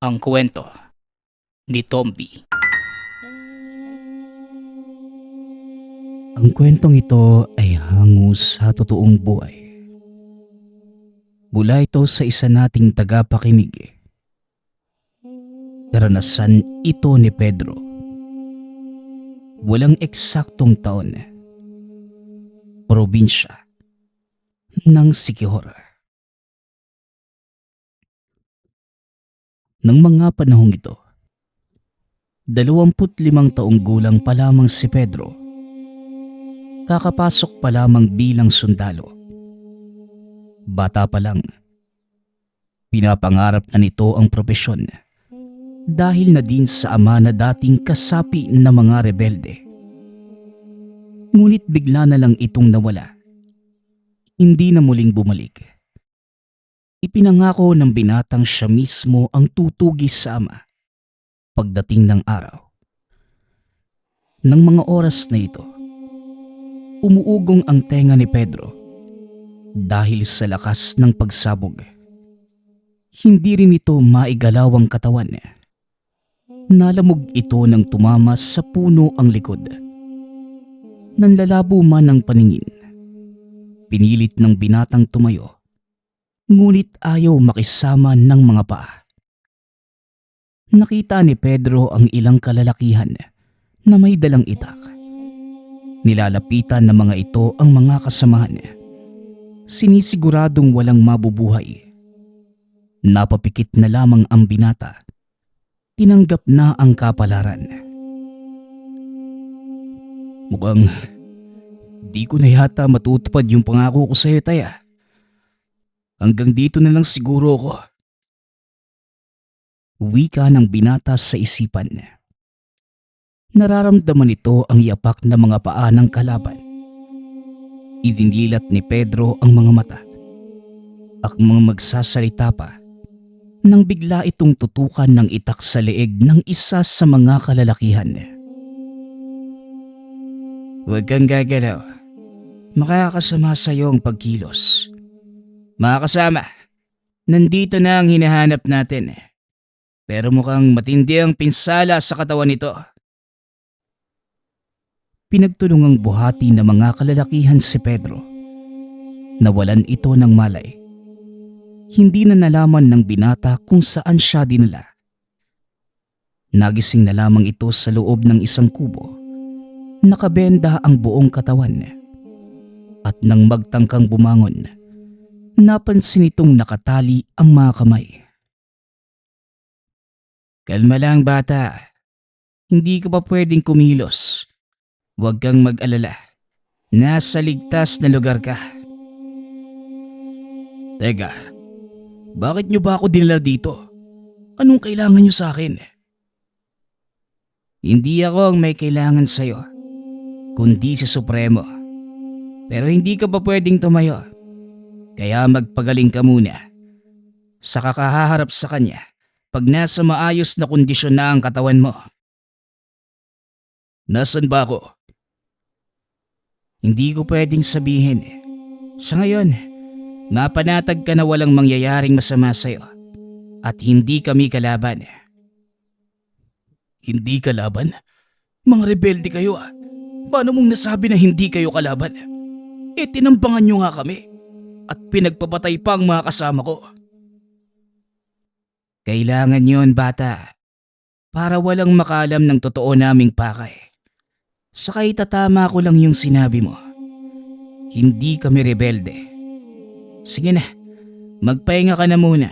Ang kwento ni Tomby. Ang kwentong ito ay hango sa totoong buhay. Mula ito sa isa nating tagapakinig. Karanasan ito ni Pedro. Walang eksaktong taon. Probinsya ng Siquijor. Nang mga panahong ito, 25 taong gulang pa lamang si Pedro. Kakapasok pa lamang bilang sundalo. Bata pa lang, pinapangarap na nito ang propesyon dahil na din sa ama na dating kasapi ng mga rebelde. Ngunit bigla na lang itong nawala. Hindi na muling bumalik. Ipinangako ng binatang siya mismo ang tutugis sa ama pagdating ng araw. Nang mga oras na ito, umuugong ang tenga ni Pedro dahil sa lakas ng pagsabog. Hindi rin ito maigalaw ang katawan. Nalamog ito nang tumama sa puno ang likod. Nanlalabo man ang paningin. Pinilit ng binatang tumayo. Ngunit ayaw makisama ng mga paa. Nakita ni Pedro ang ilang kalalakihan na may dalang itak. Nilalapitan ng mga ito ang mga kasamahan. Sinisiguradong walang mabubuhay. Napapikit na lamang ang binata. Tinanggap na ang kapalaran. Mukhang di ko na yata matutupad yung pangako ko sa iyo, Taya. Hanggang dito na lang siguro ako. Wika ng binata sa isipan. Nararamdaman nito ang yapak na mga paa ng kalaban. Idinilat ni Pedro ang mga mata. At mga magsasalita pa nang bigla itong tutukan ng itak sa leeg ng isa sa mga kalalakihan. Huwag kang gagalaw. Makakasama sa iyo ang pagkilos. Mga kasama, nandito na ang hinahanap natin. Pero mukhang matindi ang pinsala sa katawan nito. Pinagtulungang buhati ng mga kalalakihan si Pedro. Nawalan ito ng malay. Hindi na nalaman ng binata kung saan siya dinala. Nagising na lamang ito sa loob ng isang kubo. Nakabenda ang buong katawan. At nang magtangkang bumangon, napansin itong nakatali ang mga kamay. Kalma lang, bata. Hindi ka pa pwedeng kumilos. Huwag kang mag-alala. Nasa ligtas na lugar ka. Teka, bakit niyo ba ako dinala dito? Anong kailangan niyo sa akin? Hindi ako ang may kailangan sa'yo, kundi si Supremo. Pero hindi ka pa pwedeng tumayo. Kaya magpagaling ka muna. Saka kahaharap sa kanya pag nasa maayos na kondisyon na ang katawan mo. Nasaan ba ako? Hindi ko pwedeng sabihin. Sa ngayon, mapanatag ka na walang mangyayaring masama sa'yo. At hindi kami kalaban. Hindi kalaban? Mga rebelde kayo ah. Paano mong nasabi na hindi kayo kalaban? Tinambangan nyo nga kami. At pinagpapatay pa ang mga kasama ko. Kailangan yon, bata. Para walang makalam ng totoo naming pakay. Saka itatama ko lang yung sinabi mo. Hindi kami rebelde. Sige na, magpahinga ka na muna.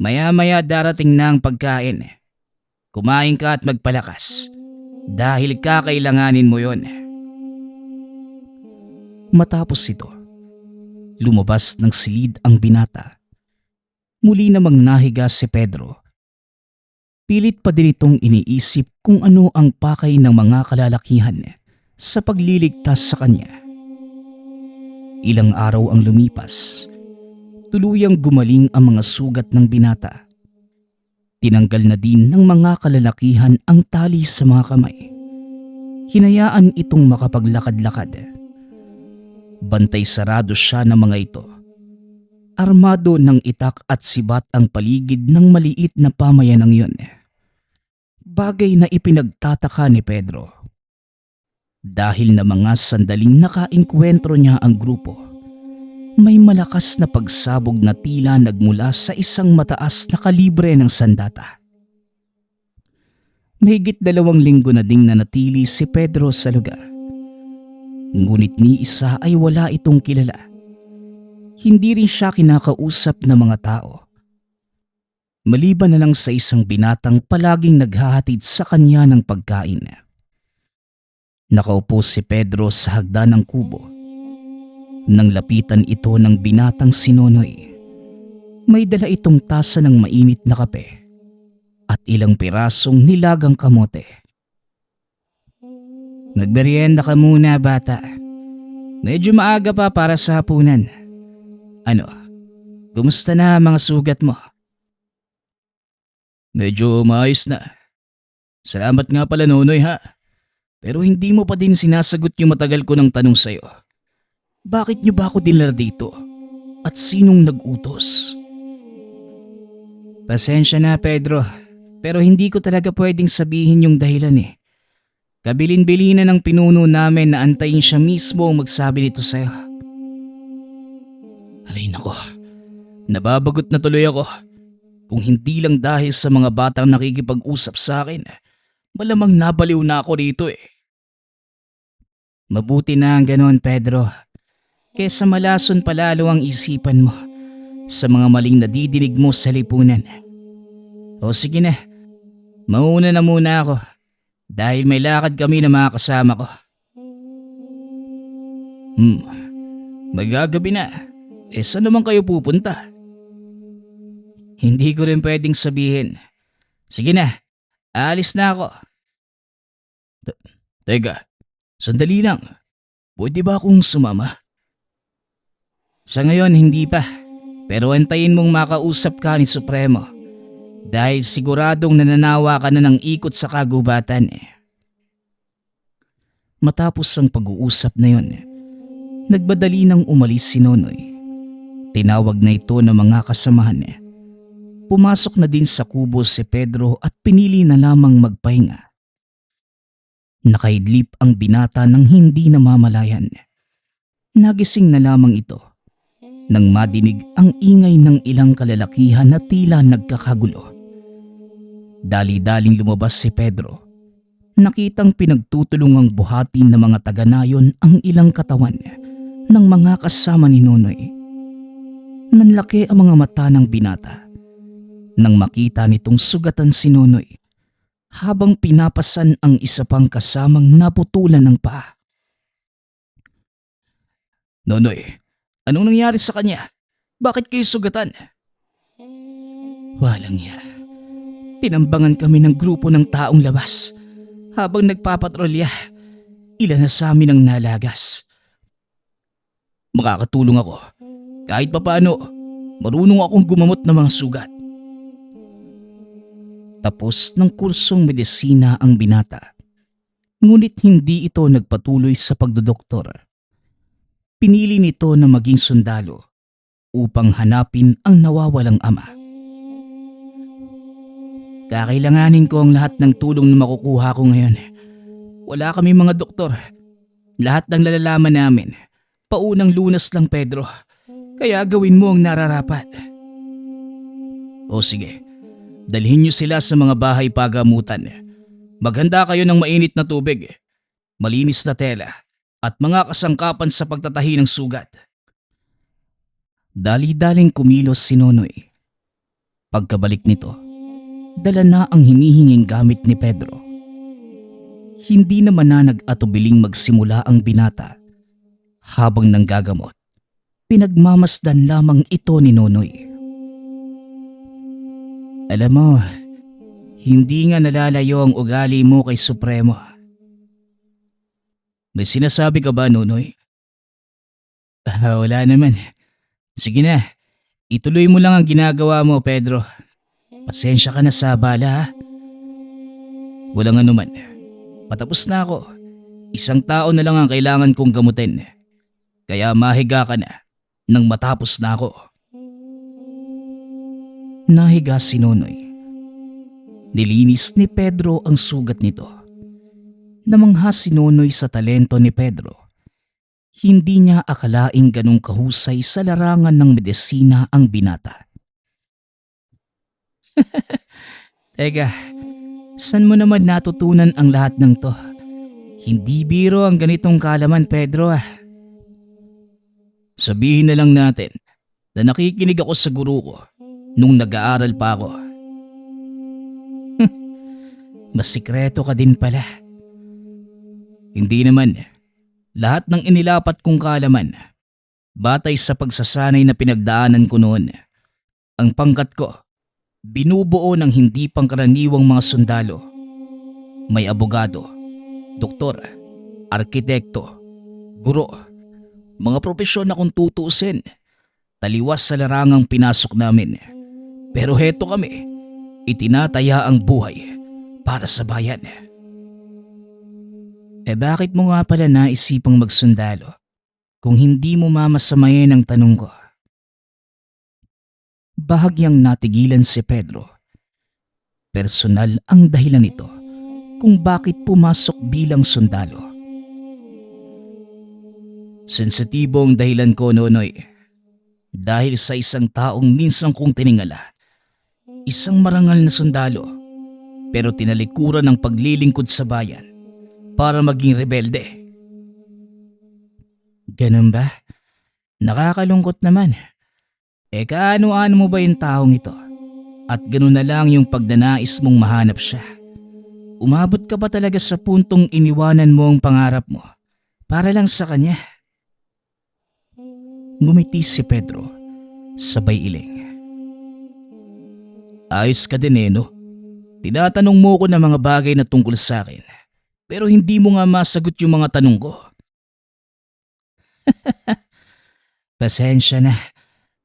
Maya-maya darating na ang pagkain. Kumain ka at magpalakas. Dahil kakailanganin mo yon. Matapos ito, lumabas ng silid ang binata. Muli namang nahiga si Pedro. Pilit pa din itong iniisip kung ano ang pakay ng mga kalalakihan sa pagliligtas sa kanya. Ilang araw ang lumipas. Tuluyang gumaling ang mga sugat ng binata. Tinanggal na din ng mga kalalakihan ang tali sa mga kamay. Hinayaan itong makapaglakad-lakad. Bantay sarado siya ng mga ito. Armado ng itak at sibat ang paligid ng maliit na pamayanang yun. Bagay na ipinagtataka ni Pedro. Dahil na mga sandaling nakaengkwentro niya ang grupo, may malakas na pagsabog na tila nagmula sa isang mataas na kalibre ng sandata. Mahigit 2 linggo na ding nanatili si Pedro sa lugar. Ngunit ni isa ay wala itong kilala. Hindi rin siya kinakausap ng mga tao. Maliban na lang sa isang binatang palaging naghahatid sa kanya ng pagkain. Nakaupo si Pedro sa hagdan ng kubo. Nang lapitan ito ng binatang si Nonoy, may dala itong tasa ng mainit na kape at ilang pirasong nilagang kamote. "Nagmerienda ka muna, bata. Medyo maaga pa para sa hapunan. Ano, kumusta na ang mga sugat mo?" "Medyo maayos na. Salamat nga pala, Nonoy, ha. Pero hindi mo pa din sinasagot yung matagal ko ng tanong sa'yo. Bakit niyo ba ako dinala dito? At sinong nag-utos?" "Pasensya na, Pedro. Pero hindi ko talaga pwedeng sabihin yung dahilan eh. Kabilin-bilinan ng pinuno namin na antayin siya mismo ang magsabi nito sa'yo." Ay nako, nababagot na tuloy ako. Kung hindi lang dahil sa mga batang nakikipag-usap sa akin, malamang nabaliw na ako rito eh. Mabuti na ang ganoon, Pedro. Kesa malason palalo ang isipan mo sa mga maling nadidinig mo sa lipunan. O sige na, mauna na muna ako dahil may lakad kami na mga kasama ko. Magagabi na. Saan naman kayo pupunta?" "Hindi ko rin pwedeng sabihin. Sige na, aalis na ako." Teka, sandali lang. Pwede ba akong sumama?" "Sa ngayon hindi pa. Pero antayin mong makausap ka ni Supremo. Dahil siguradong nananawa ka na ng ikot sa kagubatan eh." Matapos ang pag-uusap na yon, nagbadali nang umalis si Nonoy. Tinawag na ito ng mga kasamahan. Pumasok na din sa kubo si Pedro at pinili na lamang magpahinga. Nakaidlip ang binata ng hindi namamalayan. Nagising na lamang ito nang madinig ang ingay ng ilang kalalakihan na tila nagkakagulo. Dali-daling lumabas si Pedro. Nakitang pinagtutulungang buhatin ng mga taga-nayon ang ilang katawan ng mga kasama ni Nonoy. Nanlaki ang mga mata ng binata nang makita nitong sugatan si Nonoy habang pinapasan ang isa pang kasamang naputulan ng paa. "Nonoy, anong nangyari sa kanya? Bakit kayo sugatan?" "Walang ya. Tinambangan kami ng grupo ng taong labas habang nagpapatrolya. Ilan na sa amin ang nalagas." "Makakatulong ako. Kahit papaano, marunong akong gumamot ng mga sugat." Tapos ng kursong medisina ang binata. Ngunit hindi ito nagpatuloy sa pagdodoktor. Pinili nito na maging sundalo upang hanapin ang nawawalang ama. "Kakailanganin ko ang lahat ng tulong na makukuha ko ngayon. Wala kami mga doktor. Lahat ng nalalaman namin, paunang Lunas lang, Pedro. Kaya gawin mo ang nararapat." "O sige, dalhin niyo sila sa mga bahay pagamutan. Maghanda kayo ng mainit na tubig, malinis na tela, at mga kasangkapan sa pagtatahi ng sugat." Dali-daling kumilos si Nonoy. Pagkabalik nito, dala na ang hinihinging gamit ni Pedro. Hindi naman na nag-atubiling magsimula ang binata. Habang nanggagamot, pinagmamasdan lamang ito ni Nonoy. "Alam mo, hindi nga nalalayo ang ugali mo kay Supremo." "May sinasabi ka ba, Nonoy?" Wala naman. Sige na, ituloy mo lang ang ginagawa mo, Pedro. Pasensya ka na sa abala ha." "Walang anuman. Patapos na ako. Isang tao na lang ang kailangan kong gamutin. Kaya mahiga ka na nang matapos na ako." Nahiga si Nonoy. Nilinis ni Pedro ang sugat nito. Namangha si Nonoy sa talento ni Pedro. Hindi niya akalaing ganong kahusay sa larangan ng medisina ang binata. Teka, saan mo naman natutunan ang lahat ng to? Hindi biro ang ganitong kaalaman, Pedro ah. Sabihin na lang natin na nakikinig ako sa guru ko nung nag-aaral pa ako. Mas sikreto ka din pala. Hindi naman. Lahat ng inilapat kong kaalaman, batay sa pagsasanay na pinagdaanan ko noon. Ang pangkat ko, binubuo ng hindi pangkaraniwang mga sundalo. May abogado, doktor, arkitekto, guro, mga propesyon na kung tutuusin. Taliwas sa larangang pinasok namin. Pero heto kami, itinataya ang buhay para sa bayan. Bakit mo nga pala naisipang magsundalo kung hindi mo mamasamayin ang tanong ko? Bahagyang natigilan si Pedro. Personal ang dahilan nito kung bakit pumasok bilang sundalo. Sensitibo ang dahilan ko, Nonoy. Dahil sa isang taong minsan kong tiningala. Isang marangal na sundalo pero tinalikuran ng paglilingkod sa bayan para maging rebelde. Ganun ba? Nakakalungkot naman. Kaano-ano mo ba yung taong ito? At ganun na lang yung pagnanais mong mahanap siya. Umabot ka ba talaga sa puntong iniwanan mo ang pangarap mo para lang sa kanya? Ngumiti si Pedro, sabay iling. Ayos ka din no? Tinatanong mo ko ng mga bagay na tungkol sa akin. Pero hindi mo nga masagot yung mga tanong ko. Pasensya na.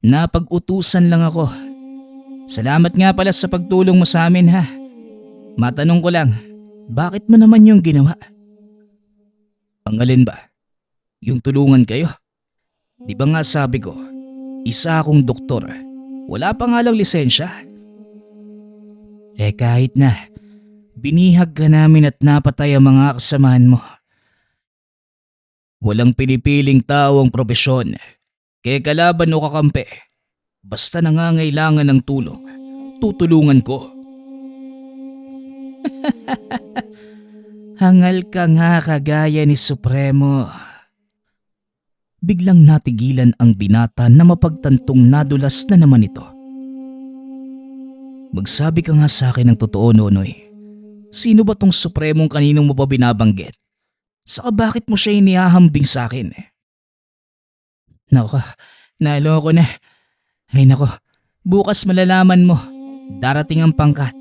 Napag-utusan lang ako. Salamat nga pala sa pagtulong mo sa amin ha. Matanong ko lang, bakit mo naman yung ginawa? Ang alin ba? Yung tulungan kayo? Di ba nga sabi ko, isa akong doktor. Wala pa nga lang lisensya. Kahit na. Binihag ka namin at napatay ang mga kasamahan mo. Walang pinipiling tao ang propesyon. Kaya kalaban o kakampi. Basta nangangailangan ng tulong, tutulungan ko. Hangal ka nga kagaya ni Supremo. Biglang natigilan ang binata na mapagtantong nadulas na naman ito. Magsabi ka nga sa akin ng totoo, Nonoy. Sino ba tong Supremong kaninong mo pa binabanggit? Saka bakit mo siya inihahambing sa akin? Nako, naloko na. Ay nako, bukas malalaman mo. Darating ang pangkat.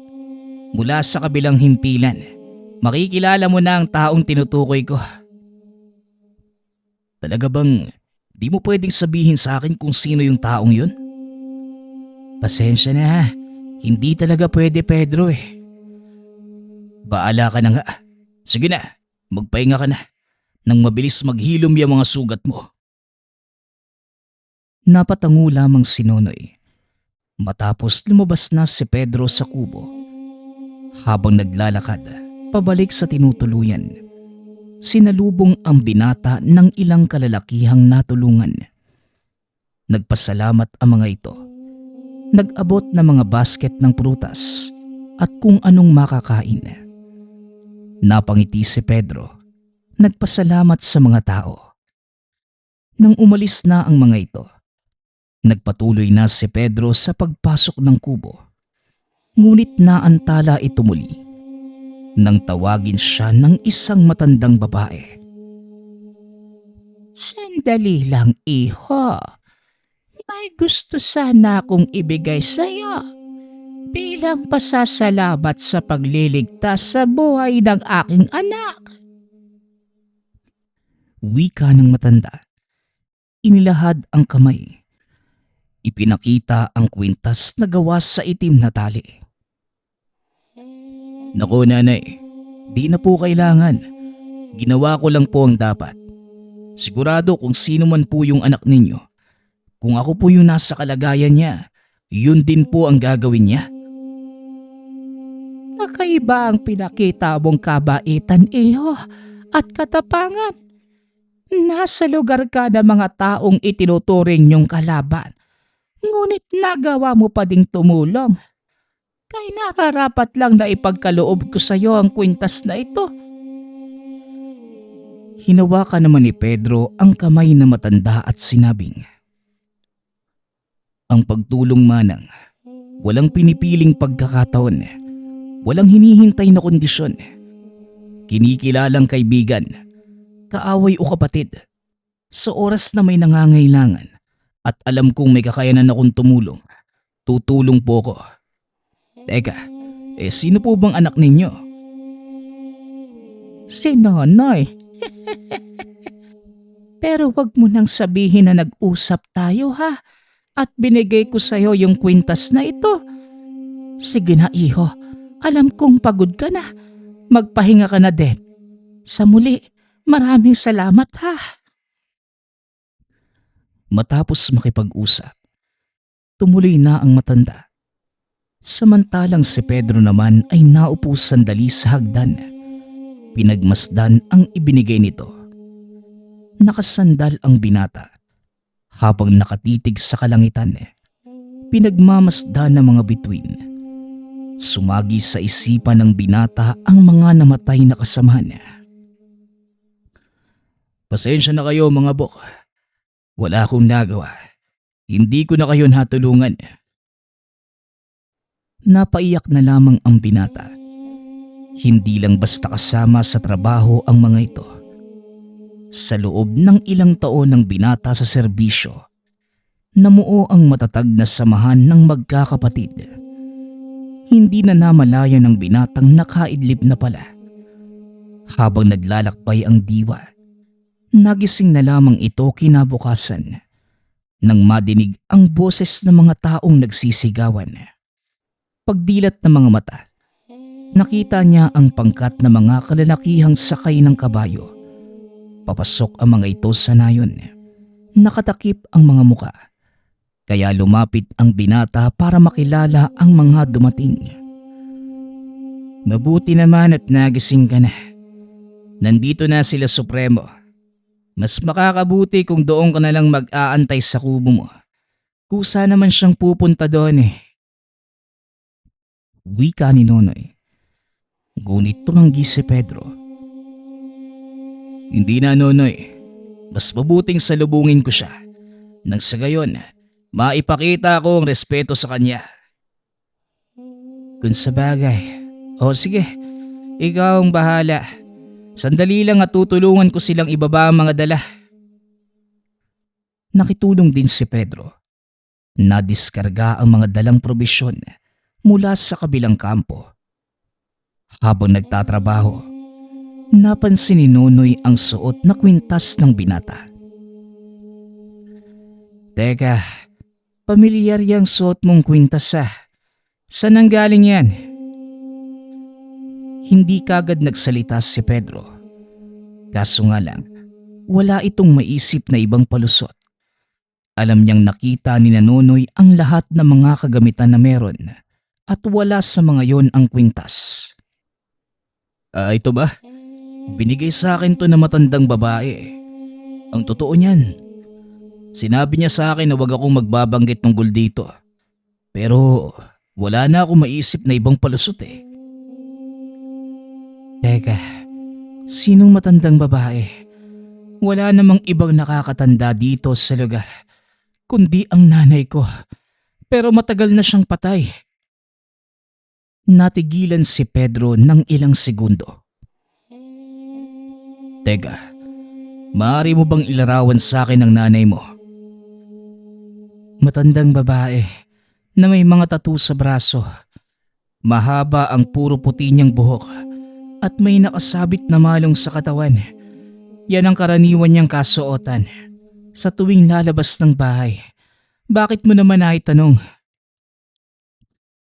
Mula sa kabilang himpilan. Makikilala mo na ang taong tinutukoy ko. Talaga bang di mo pwedeng sabihin sa akin kung sino yung taong yun? Pasensya na ha. Hindi talaga pwede, Pedro eh. Baala ka na nga. Sige na, magpahinga ka na. Nang mabilis maghilom yung mga sugat mo. Napatango lamang si Nonoy. Matapos lumabas na si Pedro sa kubo. Habang naglalakad, pabalik sa tinutuluyan. Sinalubong ang binata ng ilang kalalakihang natulungan. Nagpasalamat ang mga ito. Nag-abot ng mga basket ng prutas at kung anong makakain. Napangiti si Pedro. Nagpasalamat sa mga tao. Nang umalis na ang mga ito, nagpatuloy na si Pedro sa pagpasok ng kubo. Ngunit naantala ito muli nang tawagin siya ng isang matandang babae. Sandali lang, iho. May gusto sana akong ibigay sa'yo bilang pasasalamat sa pagliligtas sa buhay ng aking anak. Wika ng matanda. Inilahad ang kamay. Ipinakita ang kwintas na gawa sa itim na tali. Naku nanay, di na po kailangan. Ginawa ko lang po ang dapat. Sigurado kung sino man po yung anak ninyo. Kung ako po yung nasa kalagayan niya, yun din po ang gagawin niya. Kakaiba ang pinakita mong kabaitan, iho, at katapangan. Nasa lugar ka ng mga taong itinuturing niyong kalaban, ngunit nagawa mo pa ding tumulong. Kaya nararapat lang na ipagkaloob ko sa iyo ang kwintas na ito. Hinawakan naman ni Pedro ang kamay na matanda at sinabing, ang pagtulong manang, walang pinipiling pagkakataon, walang hinihintay na kondisyon. Kinikilalang kaibigan, kaaway o kapatid, sa oras na may nangangailangan at alam kong may kakayanan akong tumulong, tutulong po ko. Teka, sino po bang anak ninyo? Si Nonoy. Pero wag mo nang sabihin na nag-usap tayo, ha? At binigay ko sa'yo yung kwintas na ito. Sige na, iho. Alam kong pagod ka na. Magpahinga ka na din. Sa muli, maraming salamat, ha? Matapos makipag-usap, tumuloy na ang matanda. Samantalang si Pedro naman ay naupo sandali sa hagdan. Pinagmasdan ang ibinigay nito. Nakasandal ang binata. Habang nakatitig sa kalangitan, pinagmamasdan ng mga bituin. Sumagi sa isipan ng binata ang mga namatay na kasamahan. Pasensya na kayo mga bok. Wala akong nagawa. Hindi ko na kayo natulungan. Napaiyak na lamang ang binata. Hindi lang basta kasama sa trabaho ang mga ito. Sa loob ng ilang taon ng binata sa serbisyo, namuo ang matatag na samahan ng magkakapatid. Hindi na namalayan ng binatang nakaidlip na pala. Habang naglalakbay ang diwa, nagising na lamang ito kinabukasan nang madinig ang boses ng mga taong nagsisigawan. Pagdilat ng mga mata, nakita niya ang pangkat na mga kalalakihang sakay ng kabayo. Papasok ang mga ito sa nayon. Nakatakip ang mga muka. Kaya lumapit ang binata para makilala ang mga dumating. Mabuti naman at nagising ka na. Nandito na sila Supremo. Mas makakabuti kung doon ka na lang mag-aantay sa kubo mo. Kusa naman siyang pupunta doon. Wika ni Nonoy. Ngunit tumanggi si Pedro. Hindi na, Nonoy. Mas mabuting salubungin ko siya. Nang sa gayon, maipakita ko ang respeto sa kanya. Kung sa bagay. O sige, ikaw ang bahala. Sandali lang at tutulungan ko silang ibaba ang mga dala. Nakitulong din si Pedro. Nadiskarga ang mga dalang probisyon mula sa kabilang kampo. Habang nagtatrabaho, napansin ni Nonoy ang suot na kwintas ng binata. Teka, pamilyar yang suot mong kwintas ah. Saan ang galing yan? Hindi kagad nagsalita si Pedro. Kaso nga lang, wala itong maisip na ibang palusot. Alam niyang nakita ni Nonoy ang lahat ng mga kagamitan na meron at wala sa mga yon ang kwintas. Ito ba? Binigay sa akin to na matandang babae. Ang totoo niyan, sinabi niya sa akin na wag akong magbabanggit tungkol dito. Pero wala na akong maisip na ibang palusot eh. Teka, sinong matandang babae? Wala namang ibang nakakatanda dito sa lugar, kundi ang nanay ko. Pero matagal na siyang patay. Natigilan si Pedro ng ilang segundo. Teka, maaari mo bang ilarawan sa akin ang nanay mo? Matandang babae na may mga tattoo sa braso. Mahaba ang puro puti niyang buhok at may nakasabit na malong sa katawan. Yan ang karaniwan niyang kasuotan sa tuwing lalabas ng bahay. Bakit mo naman naitanong?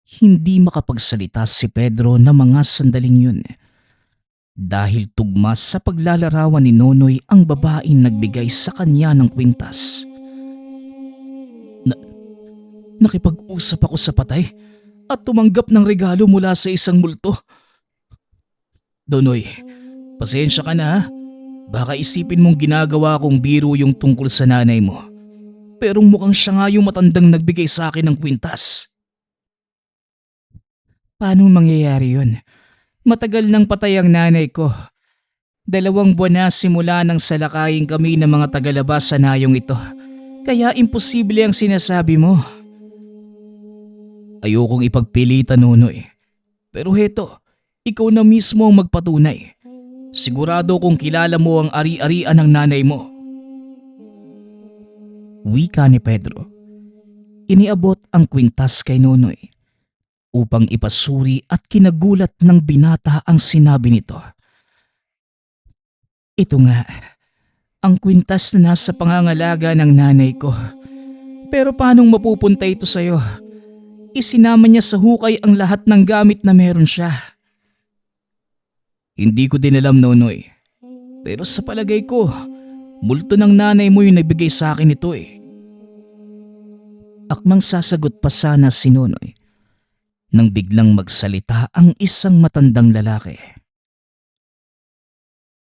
Hindi makapagsalita si Pedro na mga sandaling yun. Dahil tugma sa paglalarawan ni Nonoy ang babaeng nagbigay sa kanya ng kwintas. Nakipag-usap ako sa patay at tumanggap ng regalo mula sa isang multo. Donoy, pasensya ka na ha. Baka isipin mong ginagawa kong biro yung tungkol sa nanay mo. Pero mukhang siya nga yung matandang nagbigay sa akin ng kwintas. Paano mangyayari yun? Matagal nang patay ang nanay ko. 2 buwan na simula nang salakayin kami ng mga tagalabas sa nayong ito. Kaya imposible ang sinasabi mo. Ayokong ipagpilitan, Nonoy. Pero heto, ikaw na mismo ang magpatunay. Sigurado kung kilala mo ang ari-arian ng nanay mo. Wika ni Pedro. Iniabot ang kwintas kay Nonoy upang ipasuri at kinagulat ng binata ang sinabi nito. Ito nga, ang kwintas na nasa pangangalaga ng nanay ko. Pero paanong mapupunta ito sa'yo? Isinama niya sa hukay ang lahat ng gamit na meron siya. Hindi ko din alam, Nonoy. Pero sa palagay ko, multo ng nanay mo yung nagbigay sa akin ito eh. Akmang sasagot pa sana si Nonoy nang biglang magsalita ang isang matandang lalaki.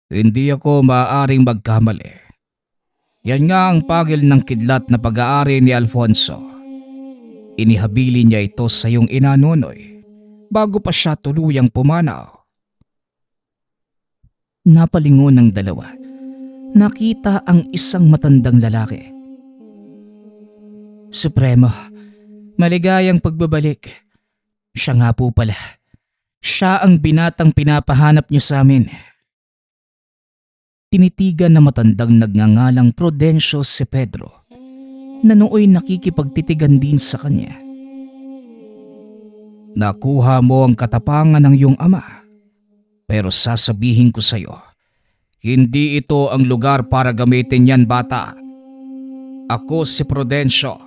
Hindi ako maaaring magkamali. Yan nga ang pagil ng kidlat na pag-aari ni Alfonso. Inihabili niya ito sa iyong ina, Nonoy, bago pa siya tuluyang pumanaw. Napalingon ng dalawa. Nakita ang isang matandang lalaki. Supremo, maligayang pagbabalik. Siya nga po pala. Siya ang binatang pinapahanap niyo sa amin. Tinitigan na matandang nagngangalang Prudencio si Pedro na nooy nakikipagtitigan din sa kanya. Nakuha mo ang katapangan ng iyong ama. Pero sasabihin ko sa iyo, hindi ito ang lugar para gamitin yan, bata. Ako si Prudencio,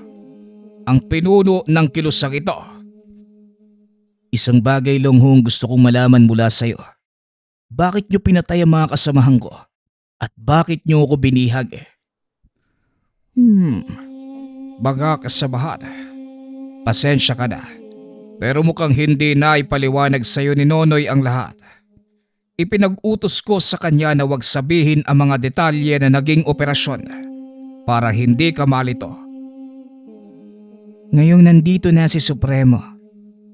ang pinuno ng kilusang ito. Isang bagay lang hong gusto kong malaman mula sa iyo. Bakit niyo pinatay ang mga kasamahan ko? At bakit niyo ako binihag? Mga kasamahan, pasensya ka na. Pero mukhang hindi na ipaliwanag sa iyo ni Nonoy ang lahat. Ipinag-utos ko sa kanya na huwag sabihin ang mga detalye na naging operasyon para hindi ka malito. Ngayong nandito na si Supremo,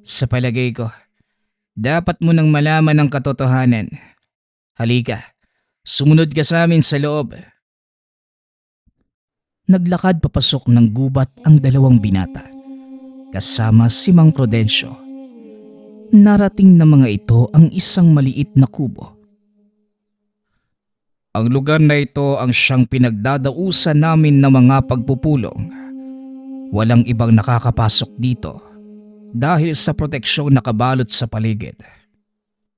sa palagay ko, dapat mo nang malaman ang katotohanan. Halika, sumunod ka sa amin sa loob. Naglakad papasok ng gubat ang 2 binata, kasama si Mang Prudencio. Narating na mga ito ang isang maliit na kubo. Ang lugar na ito ang siyang pinagdadausan namin ng mga pagpupulong. Walang ibang nakakapasok dito dahil sa proteksyong nakabalot sa paligid.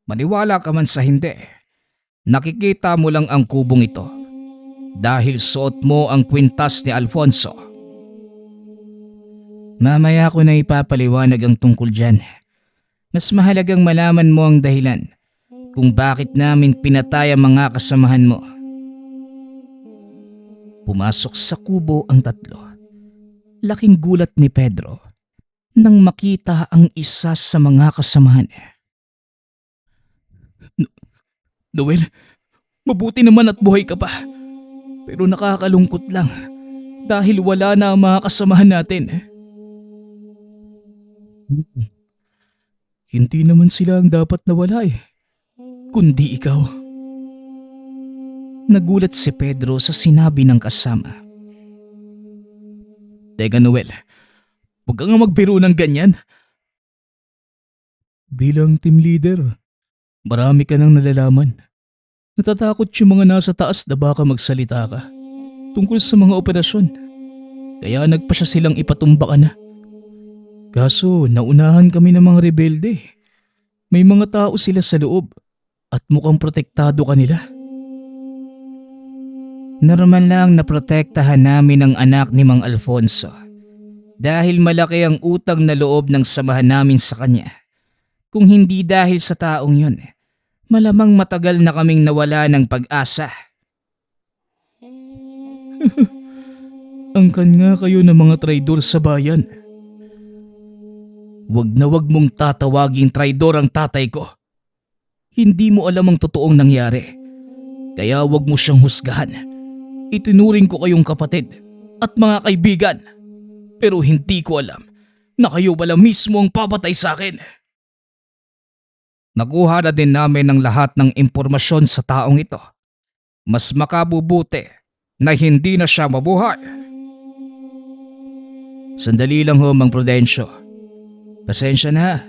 Maniwala ka man sa hindi, nakikita mo lang ang kubong ito dahil suot mo ang kwintas ni Alfonso. Mamaya ko na ipapaliwanag ang tungkol dyan. Mas mahalagang malaman mo ang dahilan kung bakit namin pinatay ang mga kasamahan mo. Pumasok sa kubo ang 3. Laking gulat ni Pedro nang makita ang isa sa mga kasamahan. Noel, mabuti naman at buhay ka pa. Pero nakakalungkot lang dahil wala na ang mga kasamahan natin. Hindi naman sila ang dapat nawala kundi ikaw. Nagulat si Pedro sa sinabi ng kasama. Teka Noel, huwag kang magbiro ng ganyan. Bilang team leader, marami ka nang nalalaman. Natatakot yung mga nasa taas na baka magsalita ka tungkol sa mga operasyon. Kaya nagpa siya silang ipatumba ka na. Kaso naunahan kami ng mga rebelde. May mga tao sila sa loob at mukhang protektado ka nila. Normal lang na protektahan namin ang anak ni Mang Alfonso dahil malaki ang utang na loob ng samahan namin sa kanya. Kung hindi dahil sa taong yun, malamang matagal na kaming nawala ng pag-asa. Angkan nga kayo ng mga traidor sa bayan. wag mong tatawaging traidor ang tatay ko. Hindi mo alam ang totoong nangyari. Kaya wag mo siyang husgahan. Itinuring ko kayong kapatid at mga kaibigan. Pero hindi ko alam na kayo pala mismo ang papatay sa akin. Nakuha na din namin ang lahat ng impormasyon sa taong ito. Mas makabubuti na hindi na siya mabuhay. Sandali lang ho, Mang Prudencio. Pasensya na.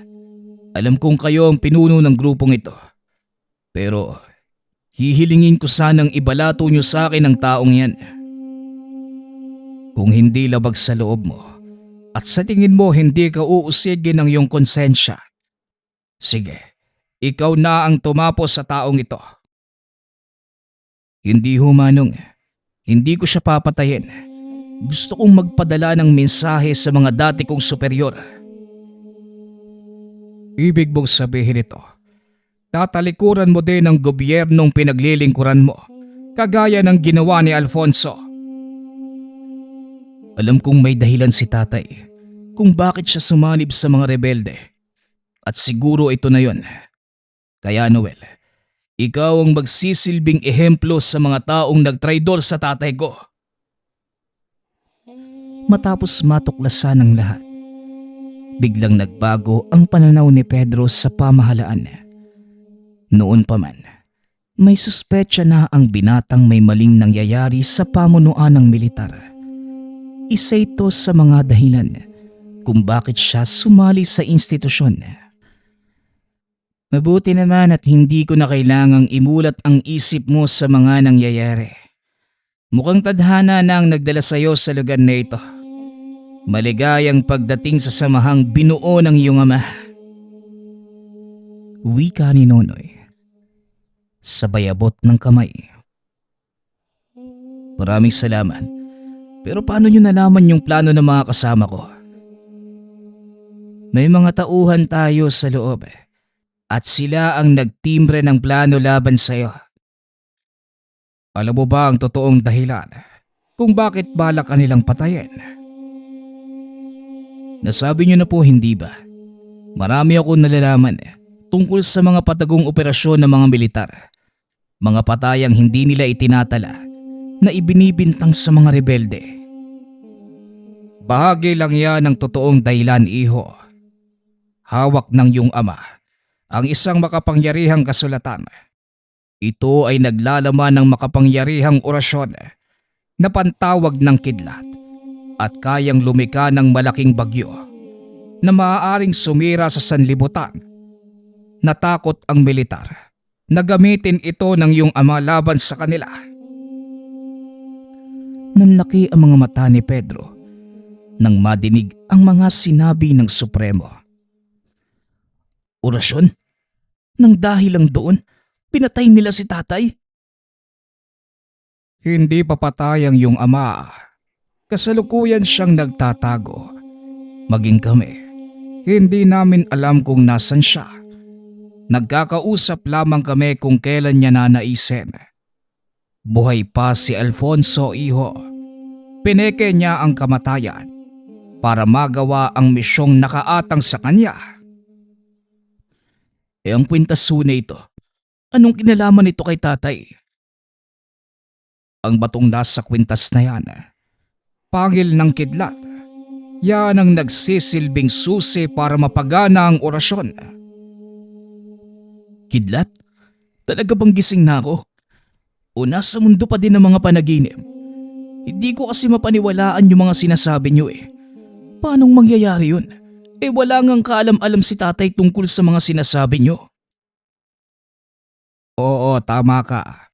Alam kong kayo ang pinuno ng grupong ito. Pero hihilingin ko sanang ibalato niyo sa akin ang taong yan. Kung hindi labag sa loob mo at sa tingin mo hindi ka uusigin ng iyong konsensya, sige, ikaw na ang tumapos sa taong ito. Hindi ho, Manong. Hindi ko siya papatayin. Gusto kong magpadala ng mensahe sa mga dati kong superior. Ibig mong sabihin ito, tatalikuran mo din ang gobyernong pinaglilingkuran mo, kagaya ng ginawa ni Alfonso. Alam kong may dahilan si tatay kung bakit siya sumanib sa mga rebelde. At siguro ito na yon. Kaya Noel, ikaw ang magsisilbing ehemplo sa mga taong nagtraidor sa tatay ko. Matapos matuklasan ang lahat, biglang nagbago ang pananaw ni Pedro sa pamahalaan. Noon pa man, may suspecha na ang binatang may maling nangyayari sa pamunuan ng militar. Isa ito sa mga dahilan kung bakit siya sumali sa institusyon. Mabuti naman at hindi ko na kailangang imulat ang isip mo sa mga nangyayari. Mukhang tadhana na ang nagdala sa iyo sa lugar na ito. Maligayang pagdating sa samahang binuo ng iyong ama. Wika ni Nonoy. Sabay abot ng kamay. Maraming salamat. Pero paano niyo nalaman yung plano ng mga kasama ko? May mga tauhan tayo sa loob at sila ang nagtimbre ng plano laban sa iyo. Alam mo ba ang totoong dahilan kung bakit balak kanilang patayin? Nasabi niyo na po, hindi ba? Marami akong nalalaman tungkol sa mga patagong operasyon ng mga militar. Mga patayang hindi nila itinatala na ibinibintang sa mga rebelde. Bahagi lang yan ng totoong dahilan, iho. Hawak ng iyong ama ang isang makapangyarihang kasulatan. Ito ay naglalaman ng makapangyarihang orasyon na pantawag ng kidlat at kayang lumika ng malaking bagyo na maaaring sumira sa sanlibutan. Natakot ang militar na gamitin ito ng iyong ama laban sa kanila. Nanlaki ang mga mata ni Pedro nang madinig ang mga sinabi ng Supremo. Orasyon? Nang dahil lang doon, pinatay nila si tatay? Hindi papatay ang iyong ama. Kasalukuyan siyang nagtatago. Maging kami, hindi namin alam kung nasan siya. Nagkakausap lamang kami kung kailan niya nanaisin. Buhay pa si Alfonso, iho. Pineke niya ang kamatayan para magawa ang misyong nakaatang sa kanya. Ang kwintaso na ito, anong kinalaman nito kay tatay? Ang batong nasa kwintas na yan, pangil ng kidlat. Yan ang nagsisilbing susi para mapagana ang orasyon. Kidlat? Talaga bang gising na ako? O nasa mundo pa din ng mga panaginip? Hindi ko kasi mapaniwalaan yung mga sinasabi niyo eh. Paanong mangyayari yun? Wala ngang kaalam-alam si tatay tungkol sa mga sinasabi niyo. Oo, tama ka.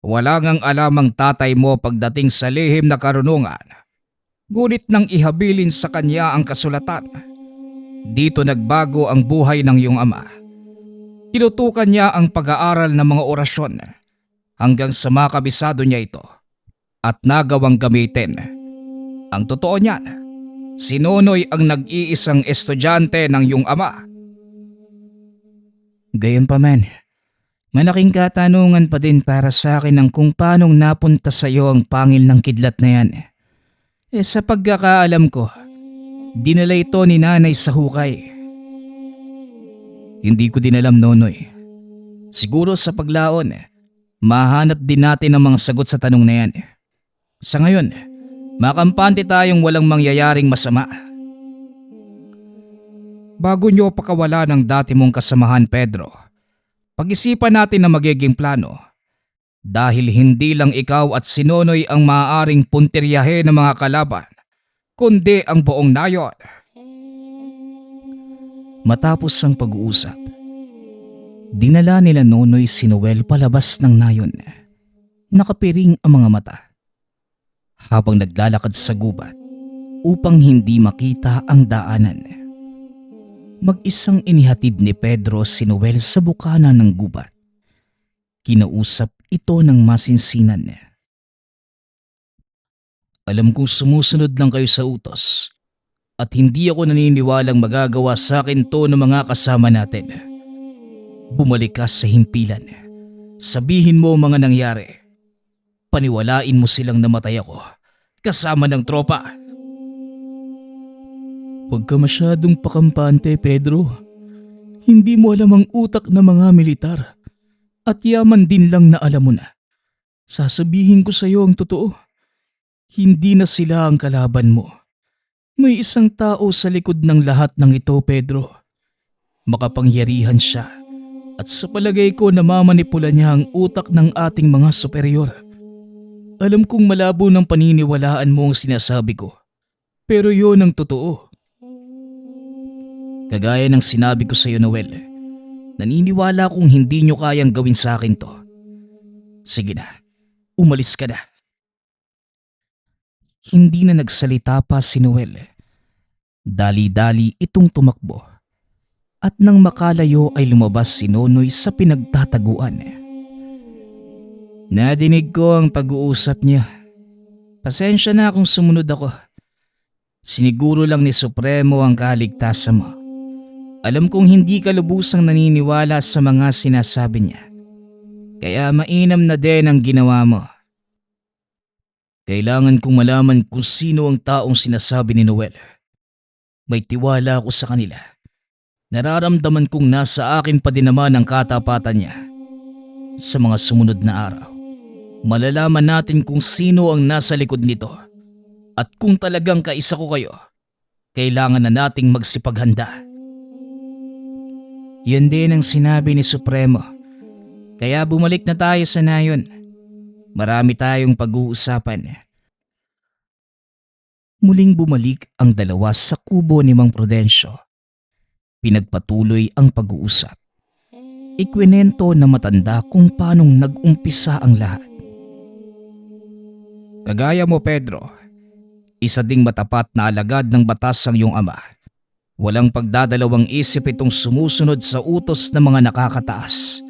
Wala ngang alam ang tatay mo pagdating sa lihim na karunungan. Ngunit nang ihabilin sa kanya ang kasulatan, dito nagbago ang buhay ng iyong ama. Tinutukan niya ang pag-aaral ng mga orasyon hanggang sa makabisado niya ito at nagawang gamitin. Ang totoo niyan, si Nonoy ang nag-iisang estudyante ng iyong ama. Gayunpaman, malaking katanungan pa din para sa akin ang kung paanong napunta sa iyo ang pangil ng kidlat na yan. Sa pagkakaalam ko, dinala ito ni nanay sa hukay. Hindi ko din alam, Nonoy. Siguro sa paglaon, mahanap din natin ang mga sagot sa tanong na yan. Sa ngayon, makampante tayong walang mangyayaring masama. Bago nyo pakawala ng dati mong kasamahan, Pedro, pag-isipan natin na magiging plano. Dahil hindi lang ikaw at si Nonoy ang maaaring puntiryahe ng mga kalaban, kundi ang buong nayon. Matapos ang pag-uusap, dinala nila Nonoy si Noel palabas ng nayon. Nakapiring ang mga mata habang naglalakad sa gubat upang hindi makita ang daanan. Mag-isang inihatid ni Pedro si Noel sa bukana ng gubat. Kinausap ito ng masinsinan. Alam kong sumusunod lang kayo sa utos at hindi ako naniniwalang magagawa sa akin to ng mga kasama natin. Bumalik ka sa himpilan. Sabihin mo ang mga nangyari. Paniwalain mo silang namatay ako kasama ng tropa. Huwag ka masyadong pakampante, Pedro. Hindi mo alam ang utak ng mga militar. At yaman din lang na alam mo na. Sasabihin ko sa iyo ang totoo. Hindi na sila ang kalaban mo. May isang tao sa likod ng lahat ng ito, Pedro. Makapangyarihan siya. At sa palagay ko namamanipula niya ang utak ng ating mga superior. Alam kong malabo ng paniniwalaan mo ang sinasabi ko. Pero yon ang totoo. Kagaya ng sinabi ko sa iyo, Noel, naniniwala kong hindi nyo kayang gawin sa akin to. Sige na, umalis ka na. Hindi na nagsalita pa si Noel. Dali-dali itong tumakbo. At nang makalayo ay lumabas si Nonoy sa pinagtataguan. Nadinig ko ang pag-uusap niya. Pasensya na kung sumunod ako. Siniguro lang ni Supremo ang kaligtasan mo. Alam kong hindi ka lubusang naniniwala sa mga sinasabi niya. Kaya mainam na din ang ginawa mo. Kailangan kong malaman kung sino ang taong sinasabi ni Noel. May tiwala ako sa kanila. Nararamdaman kong nasa akin pa din naman ang katapatan niya. Sa mga sumunod na araw, malalaman natin kung sino ang nasa likod nito. At kung talagang kaisa ko kayo, kailangan na nating magsipaghanda. Yun din ang sinabi ni Supremo. Kaya bumalik na tayo sa nayon. Marami tayong pag-uusapan. Muling bumalik ang dalawa sa kubo ni Mang Prudencio. Pinagpatuloy ang pag-uusap. Ikwinento na matanda kung paanong nag-umpisa ang lahat. Kagaya mo, Pedro, isa ding matapat na alagad ng batas ang iyong ama. Walang pagdadalawang isip itong sumusunod sa utos ng mga nakakataas.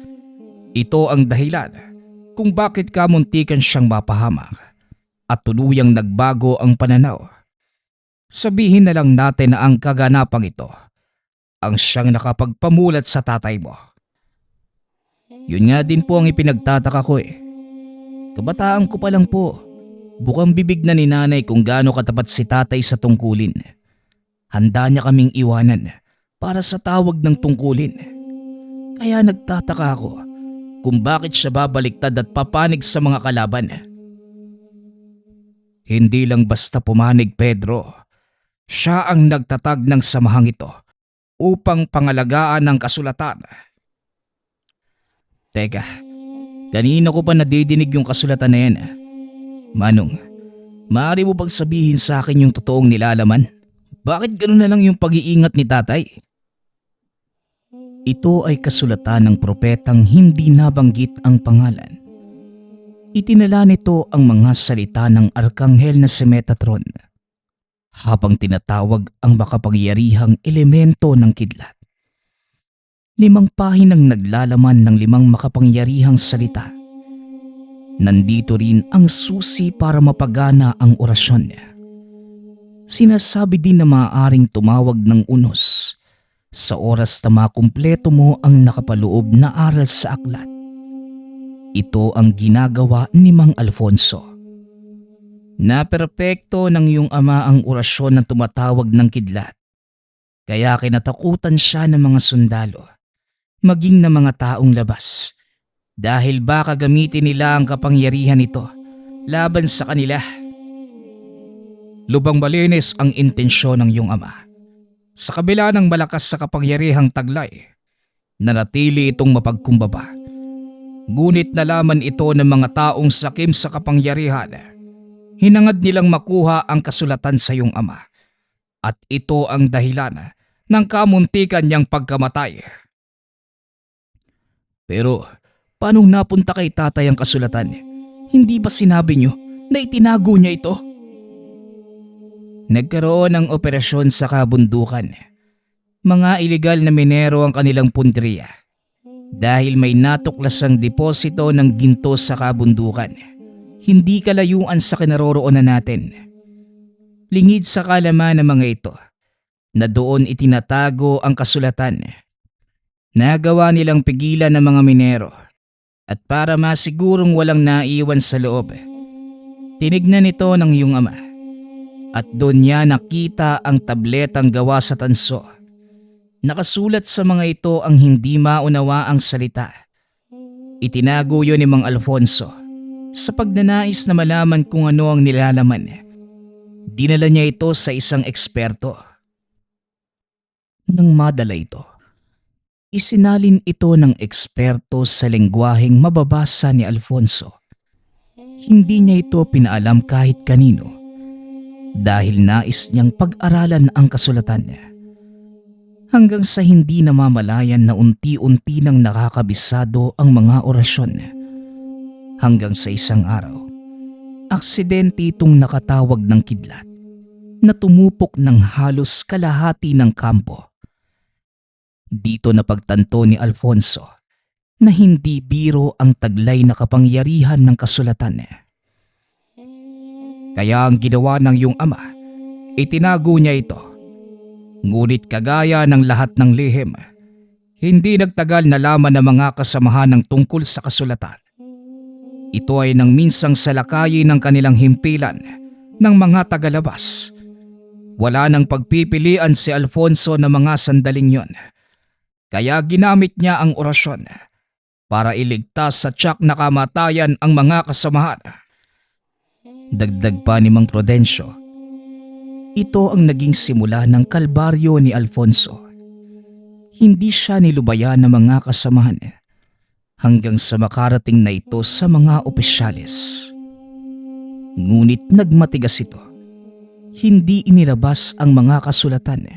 Ito ang dahilan kung bakit ka muntikan siyang mapahamak at tuluyang nagbago ang pananaw. Sabihin na lang natin na ang kaganapang ito ang siyang nakapagpamulat sa tatay mo. Yun nga din po ang ipinagtataka ko eh. Kabataan ko pa lang po, bukang bibig na ni nanay kung gaano katapat si tatay sa tungkulin. Handa niya kaming iwanan para sa tawag ng tungkulin. Kaya nagtataka ako kung bakit siya babaliktad at papanig sa mga kalaban. Hindi lang basta pumanig, Pedro. Siya ang nagtatag ng samahang ito upang pangalagaan ang kasulatan. Teka, kanina ko pa nadidinig yung kasulatan na yan. Manong, maaari mo bang sabihin sa akin yung totoong nilalaman? Bakit gano'n na lang yung pag-iingat ni tatay? Ito ay kasulatan ng propetang hindi nabanggit ang pangalan. Itinala nito ang mga salita ng arkanghel na si Metatron habang tinatawag ang makapangyarihang elemento ng kidlat. 5 pahinang naglalaman ng 5 makapangyarihang salita. Nandito rin ang susi para mapagana ang orasyon niya. Sinasabi din na maaaring tumawag ng unos sa oras na makumpleto mo ang nakapaloob na aral sa aklat. Ito ang ginagawa ni Mang Alfonso. Naperpekto ng iyong ama ang orasyon na tumatawag ng kidlat. Kaya kinatakutan siya ng mga sundalo maging ng mga taong labas dahil baka gamitin nila ang kapangyarihan nito laban sa kanila. Lubang malinis ang intensyon ng iyong ama. Sa kabila ng malakas sa kapangyarihang taglay, nanatili itong mapagkumbaba. Ngunit nalaman ito ng mga taong sakim sa kapangyarihan. Hinangad nilang makuha ang kasulatan sa iyong ama at ito ang dahilan ng kamuntikan niyang pagkamatay. Pero paano napunta kay tatay ang kasulatan? Hindi ba sinabi niyo na itinago niya ito? Nagkaroon ng operasyon sa kabundukan. Mga ilegal na minero ang kanilang punteriya dahil may natuklasang deposito ng ginto sa kabundukan. Hindi kalayuan sa kinaroroonan natin. Lingid sa kalaman ng mga ito na doon itinatago ang kasulatan. Nagawa nilang pigilan ng mga minero at para masigurong walang naiwan sa loob, tinignan ito ng iyong ama at doon niya nakita ang tabletang gawa sa tanso. Nakasulat sa mga ito ang hindi maunawaang salita. Itinago yun ni Mang Alfonso sa pagnanais na malaman kung ano ang nilalaman. Dinala niya ito sa isang eksperto. Nang madala ito, isinalin ito ng eksperto sa lengguwaheng mababasa ni Alfonso. Hindi niya ito pinaalam kahit kanino dahil nais niyang pag-aralan ang kasulatan niya. Hanggang sa hindi namamalayan na unti-unti nang nakakabisado ang mga orasyon. Hanggang sa isang araw, aksidente itong nakatawag ng kidlat na tumupok ng halos kalahati ng kampo. Dito napagtanto ni Alfonso na hindi biro ang taglay na kapangyarihan ng kasulatan. Kaya ang ginawa ng iyong ama, itinago niya ito. Ngunit kagaya ng lahat ng lihim, hindi nagtagal nalaman ng mga kasamahan ng tungkol sa kasulatan. Ito ay nang minsang salakayin ng kanilang himpilan ng mga tagalabas. Wala nang pagpipilian si Alfonso ng mga sandaling yon. Kaya ginamit niya ang orasyon para iligtas sa tiyak na kamatayan ang mga kasamahan. Dagdag pa ni Mang Prudencio, ito ang naging simula ng kalbaryo ni Alfonso. Hindi siya nilubayan ng mga kasamahan hanggang sa makarating na ito sa mga opisyalis. Ngunit nagmatigas ito. Hindi inilabas ang mga kasulatan.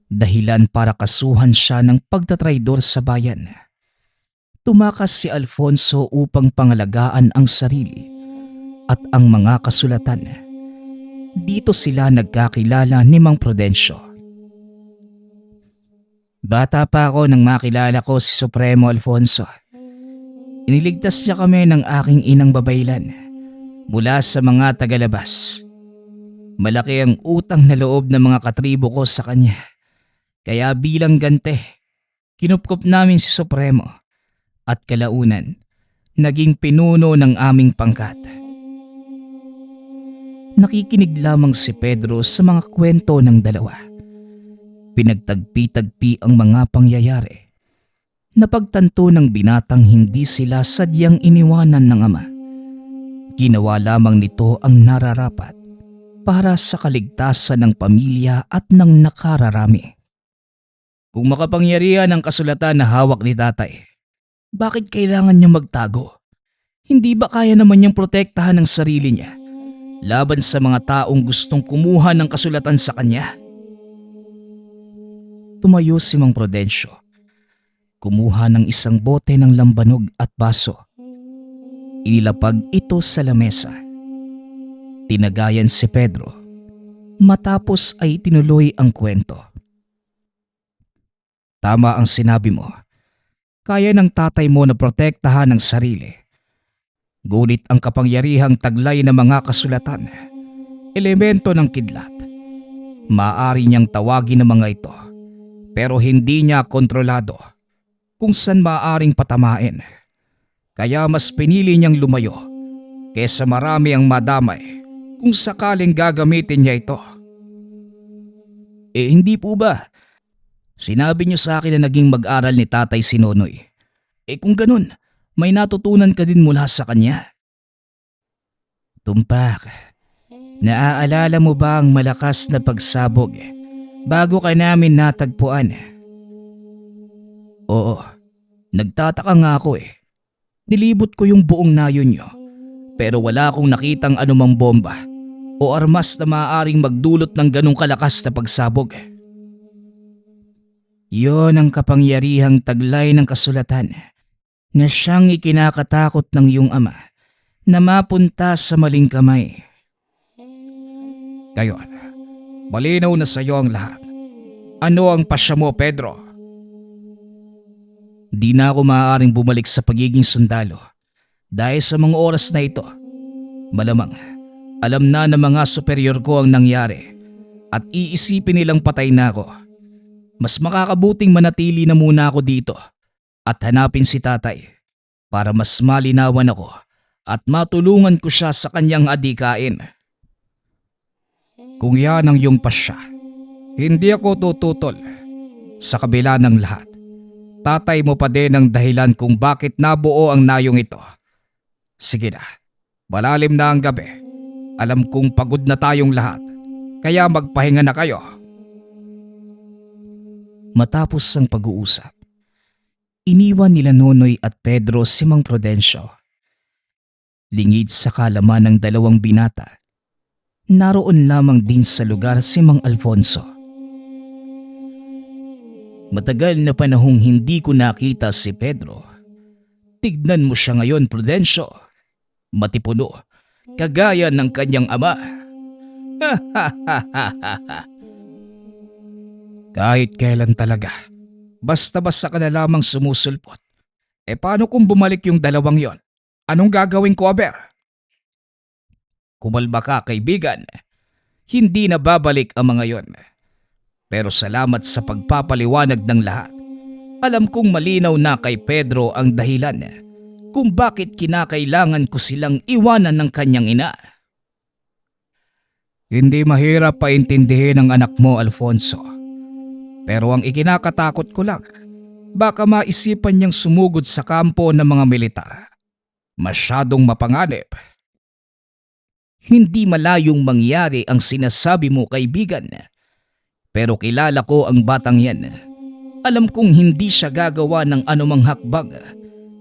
Dahilan para kasuhan siya ng pagtatraidor sa bayan. Tumakas si Alfonso upang pangalagaan ang sarili at ang mga kasulatan. Dito sila nagkakilala ni Mang Prudencio. Bata pa ako nang makilala ko si Supremo Alfonso. Iniligtas niya kami ng aking inang babaylan mula sa mga tagalabas. Malaki ang utang na loob ng mga katribo ko sa kanya. Kaya bilang gante, kinupkop namin si Supremo at kalaunan, naging pinuno ng aming pangkat. Nakikinig lamang si Pedro sa mga kwento ng dalawa. Pinagtagpi-tagpi ang mga pangyayari. Napagtanto ng binatang hindi sila sadyang iniwanan ng ama. Ginawa lamang nito ang nararapat para sa kaligtasan ng pamilya at ng nakararami. Kung makapangyarihan ang kasulatan na hawak ni tatay, bakit kailangan niya magtago? Hindi ba kaya naman niyang protektahan ang sarili niya laban sa mga taong gustong kumuha ng kasulatan sa kanya? Tumayo si Mang Prudencio. Kumuha ng isang bote ng lambanog at baso. Inilapag ito sa lamesa. Tinagayan si Pedro. Matapos ay tinuloy ang kwento. Tama ang sinabi mo. Kaya ng tatay mo na protektahan ang sarili. Ngunit ang kapangyarihang taglay ng mga kasulatan, elemento ng kidlat, maaari niyang tawagin ng mga ito, pero hindi niya kontrolado kung saan maaaring patamain. Kaya mas pinili niyang lumayo kesa marami ang madamay kung sakaling gagamitin niya ito. Hindi po ba? Sinabi niyo sa akin na naging mag-aral ni tatay si Nonoy. Kung ganun, may natutunan ka din mula sa kanya. Tumpak, naaalala mo ba ang malakas na pagsabog bago ka namin natagpuan? Oo, nagtataka nga ako Nilibot ko yung buong nayon niyo pero wala akong nakitang anumang bomba o armas na maaaring magdulot ng ganong kalakas na pagsabog. Yon ang kapangyarihang taglay ng kasulatan na siyang ikinakatakot ng iyong ama na mapunta sa maling kamay. Ngayon, malinaw na sa iyo ang lahat. Ano ang pasya mo, Pedro? Di na ako maaaring bumalik sa pagiging sundalo dahil sa mga oras na ito. Malamang, alam na ng mga superior ko ang nangyari at iisipin nilang patay na ako. Mas makakabuting manatili na muna ako dito at hanapin si tatay para mas malinawan ako at matulungan ko siya sa kanyang adikain. Kung yan ang iyong pasya, hindi ako tututol. Sa kabila ng lahat, tatay mo pa din ang dahilan kung bakit nabuo ang nayong ito. Sige na, malalim na ang gabi. Alam kong pagod na tayong lahat, kaya magpahinga na kayo. Matapos ang pag-uusap, iniwan nila Nonoy at Pedro si Mang Prudencio. Lingid sa kalaman ng dalawang binata, naroon lamang din sa lugar si Mang Alfonso. Matagal na panahong hindi ko nakita si Pedro. Tignan mo siya ngayon, Prudencio. Matipuno, kagaya ng kanyang ama. Kahit kailan talaga, basta-basta ka na lamang sumusulpot. Paano kung bumalik yung dalawang yon? Anong gagawin ko, aber? Kumalma ka, kaibigan. Hindi na babalik ang mga yon. Pero salamat sa pagpapaliwanag ng lahat. Alam kong malinaw na kay Pedro ang dahilan kung bakit kinakailangan ko silang iwanan ng kanyang ina. Hindi mahirap paintindihin ang anak mo, Alfonso. Pero ang ikinakatakot ko lang, baka maisipan niyang sumugod sa kampo ng mga militar. Masyadong mapanganib. Hindi malayong mangyari ang sinasabi mo, kaibigan. Pero kilala ko ang batang yan. Alam kong hindi siya gagawa ng anumang hakbang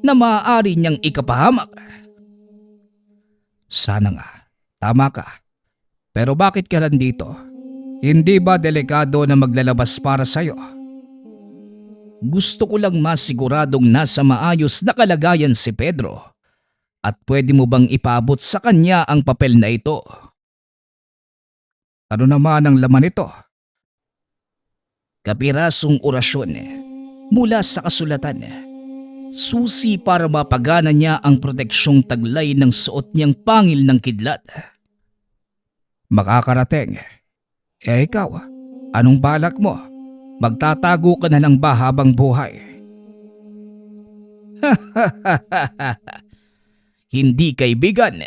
na maaari niyang ikapahamak. Sana nga, tama ka. Pero bakit ka nandito? Hindi ba delikado na maglalabas para sa'yo? Gusto ko lang masiguradong nasa maayos na kalagayan si Pedro. At pwede mo bang ipaabot sa kanya ang papel na ito? Ano naman ang laman ito? Kapirasong orasyon mula sa kasulatan. Susi para mapagana niya ang proteksyong taglay ng suot niyang pangil ng kidlat. Makakarating. Ikaw, anong balak mo? Magtatago ka na lang ba habang buhay? Hindi, kaibigan.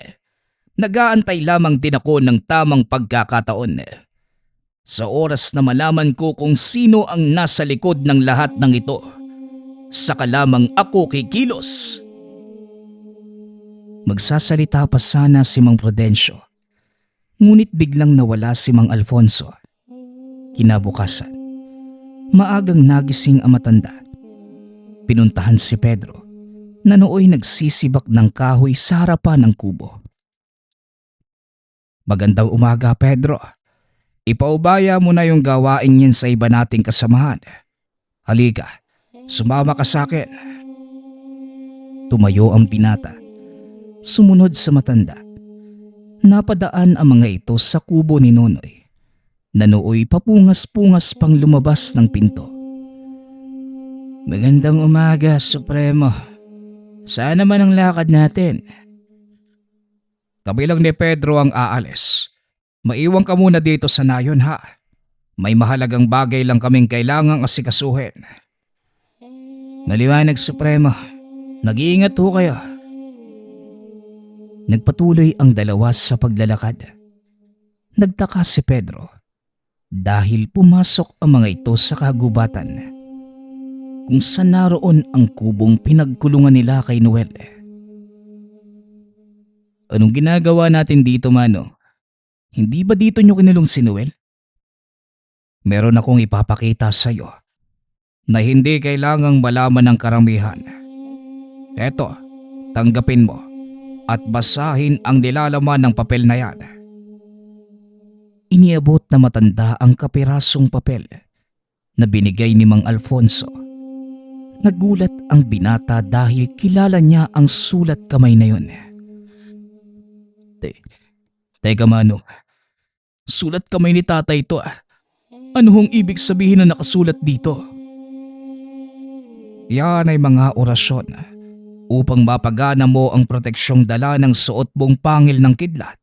Nag-aantay lamang din ako ng tamang pagkakataon. Sa oras na malaman ko kung sino ang nasa likod ng lahat ng ito, saka lamang ako kikilos. Magsasalita pa sana si Mang Prudencio. Ngunit biglang nawala si Mang Alfonso. Kinabukasan, maagang nagising ang matanda. Pinuntahan si Pedro na nooy nagsisibak ng kahoy sa harapan ng kubo. Magandang umaga, Pedro. Ipaubaya mo na yung gawain yan sa iba nating kasamahan. Halika, sumama ka sa akin. Tumayo ang binata. Sumunod sa matanda. Napadaan ang mga ito sa kubo ni Nonoy na nooy papungas-pungas pang lumabas ng pinto. Magandang umaga, Supremo. Saan naman ang lakad natin? Kabilang ni Pedro ang aalis. Maiwan ka muna dito sa nayon, ha? May mahalagang bagay lang kaming kailangang asikasuhin. Maliwanag, Supremo. Nag-iingat ho kayo. Nagpatuloy ang dalawa sa paglalakad. Nagtaka si Pedro dahil pumasok ang mga ito sa kagubatan kung saan naroon ang kubong pinagkulungan nila kay Noel. Anong ginagawa natin dito, Mano? Hindi ba dito nyo kinulong si Noel? Meron akong ipapakita sa iyo na hindi kailangang malaman ng karamihan. Eto, tanggapin mo at basahin ang nilalaman ng papel na yan. Iniabot na matanda ang kapirasong papel na binigay ni Mang Alfonso. Nagulat ang binata dahil kilala niya ang sulat kamay na yun. Teka Manong, sulat kamay ni tatay ito ah. Ano hong ibig sabihin na nakasulat dito? Yan ay mga orasyon upang mapagana mo ang proteksyong dala ng suot mong pangil ng kidlat.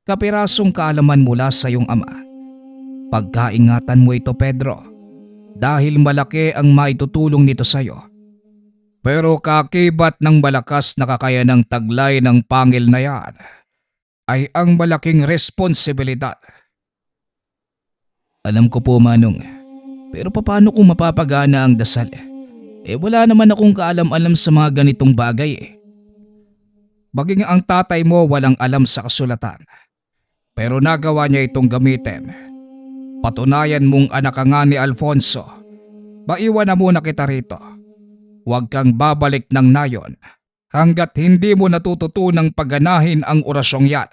Kapirasong kaalaman mula sa iyong ama. Pagkaingatan mo ito, Pedro, dahil malaki ang maitutulong nito sa iyo. Pero kakibat ng malakas na kakayanang taglay ng pangil na yan ay ang malaking responsibilidad. Alam ko po, Manong, pero paano kung mapapagana ang dasal? Wala naman akong kaalam-alam sa mga ganitong bagay. Maging ang tatay mo walang alam sa kasulatan, pero nagawa niya itong gamitin. Patunayan mong anak ka nga ni Alfonso. Maiwan na muna kita rito. Huwag kang babalik ng nayon hanggat hindi mo natututunang pagganahin ang orasyong yan.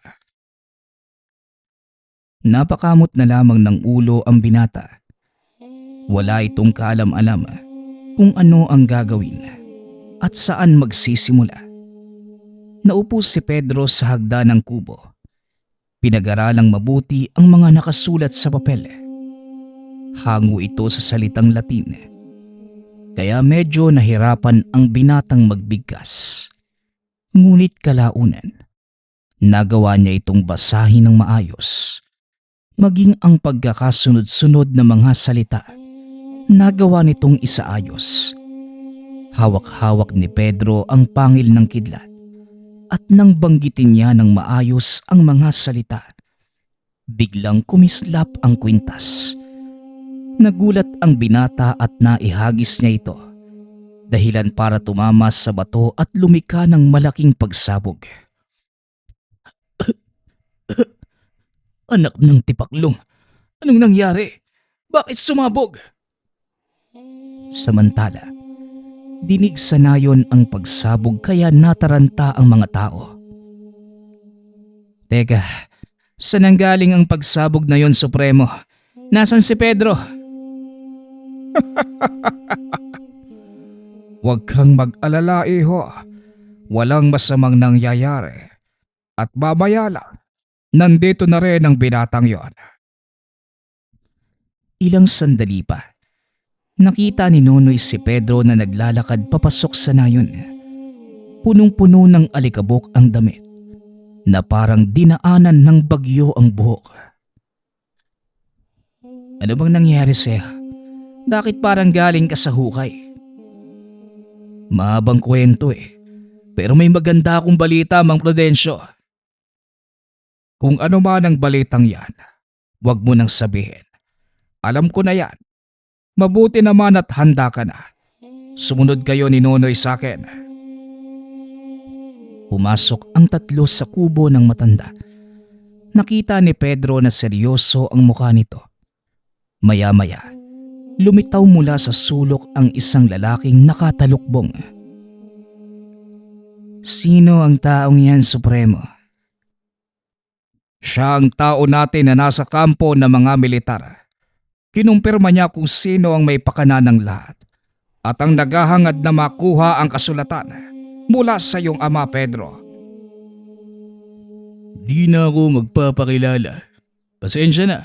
Napakamot na lamang ng ulo ang binata. Wala itong kaalam-alam kung ano ang gagawin at saan magsisimula. Naupo si Pedro sa hagda ng kubo. Pinag-aralang mabuti ang mga nakasulat sa papel. Hango ito sa salitang Latin, kaya medyo nahirapan ang binatang magbigkas. Ngunit kalaunan, nagawa niya itong basahin ng maayos. Maging ang pagkakasunod-sunod na mga salita, nagawa nitong isaayos. Hawak-hawak ni Pedro ang pangil ng kidlat at nang banggitin niya ng maayos ang mga salita, biglang kumislap ang kwintas. Nagulat ang binata at naihagis niya ito, dahilan para tumama sa bato at lumika ng malaking pagsabog. Anak ng tipaklong, anong nangyari? Bakit sumabog? Samantala, dinig sa nayon ang pagsabog kaya nataranta ang mga tao. Teka, saan nanggaling ang pagsabog na yon, Supremo? Nasaan si Pedro? Huwag kang mag-alala, iho. Walang masamang nangyayari. At babaya lang, nandito na rin ang binatang yon. Ilang sandali pa, nakita ni Nonoy si Pedro na naglalakad papasok sa nayon. Punong-puno ng alikabok ang damit, na parang dinaanan ng bagyo ang buhok. Ano bang nangyari sa'yo? Bakit parang galing ka sa hukay? Mahabang kwento pero may maganda akong balita, Mang Prudencio. Kung ano man ang balitang yan, huwag mo nang sabihin. Alam ko na yan. Mabuti naman at handa ka na. Sumunod kayo ni Nonoy sa akin. Pumasok ang tatlo sa kubo ng matanda. Nakita ni Pedro na seryoso ang mukha nito. Maya-maya, lumitaw mula sa sulok ang isang lalaking nakatalukbong. Sino ang taong yan, Supremo? Siya ang tao natin na nasa kampo ng mga militar. Kinumpirma niya kung sino ang may pakana ng lahat at ang naghahangad na makuha ang kasulatan mula sa iyong ama, Pedro. Di na ako magpapakilala. Pasensya na.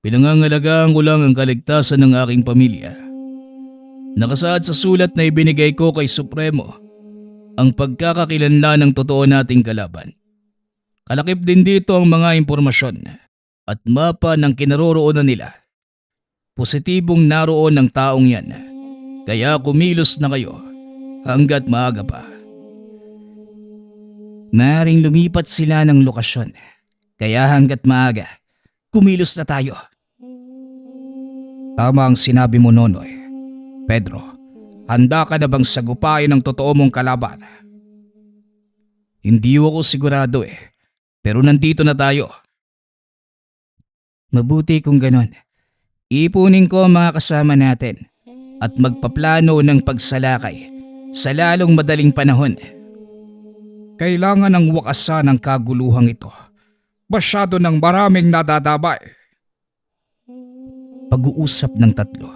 Pinangangalagaan ko lang ang kaligtasan ng aking pamilya. Nakasaad sa sulat na ibinigay ko kay Supremo ang pagkakakilanlan ng totoo nating kalaban. Kalakip din dito ang mga impormasyon at mapa ng kinaroroonan nila. Positibong naroon ng taong yan, kaya kumilos na kayo hanggat maaga pa. Maaaring lumipat sila ng lokasyon, kaya hanggat maaga, kumilos na tayo. Tama ang sinabi mo, Nonoy. Pedro, handa ka na bang sagupain ang totoo mong kalaban? Hindi ako sigurado pero nandito na tayo. Mabuti kung ganon. Ipunin ko ang mga kasama natin at magpaplano ng pagsalakay sa lalong madaling panahon. Kailangan ng wakasan ang kaguluhang ito. Masyado ng maraming nadadabay. Pag-uusap ng tatlo.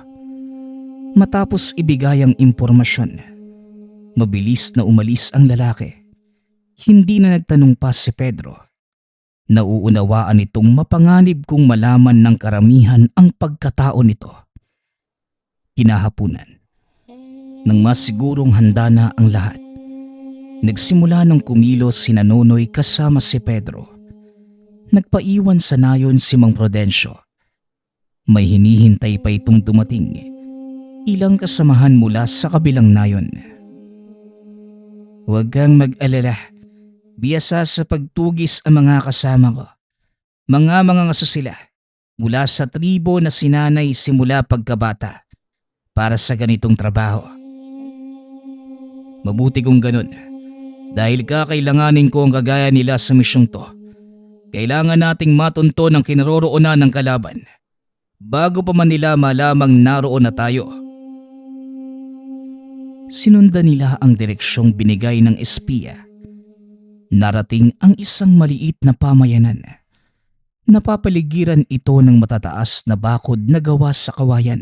Matapos ibigay ang impormasyon, mabilis na umalis ang lalaki. Hindi na nagtanong pa si Pedro. Nauunawaan itong mapanganib kung malaman ng karamihan ang pagkatao nito. Kinahapunan. Nang masigurong handa na ang lahat, nagsimula ng kumilos si Nonoy kasama si Pedro. Nagpaiwan sa nayon si Mang Prudencio. May hinihintay pa itong dumating. Ilang kasamahan mula sa kabilang nayon. Huwag kang mag-alala. Biyasa sa pagtugis ang mga kasama ko. Mga ngaso sila mula sa tribo na sinanay simula pagkabata para sa ganitong trabaho. Mabuti kung ganun. Dahil kakailanganin ko ang kagaya nila sa misyong to. Kailangan nating matunto ng kinaroroonan ng kalaban bago pa man nila malamang naroon na tayo. Sinundan nila ang direksyong binigay ng espiya. Narating ang isang maliit na pamayanan. Napapaligiran ito ng matataas na bakod na gawa sa kawayan.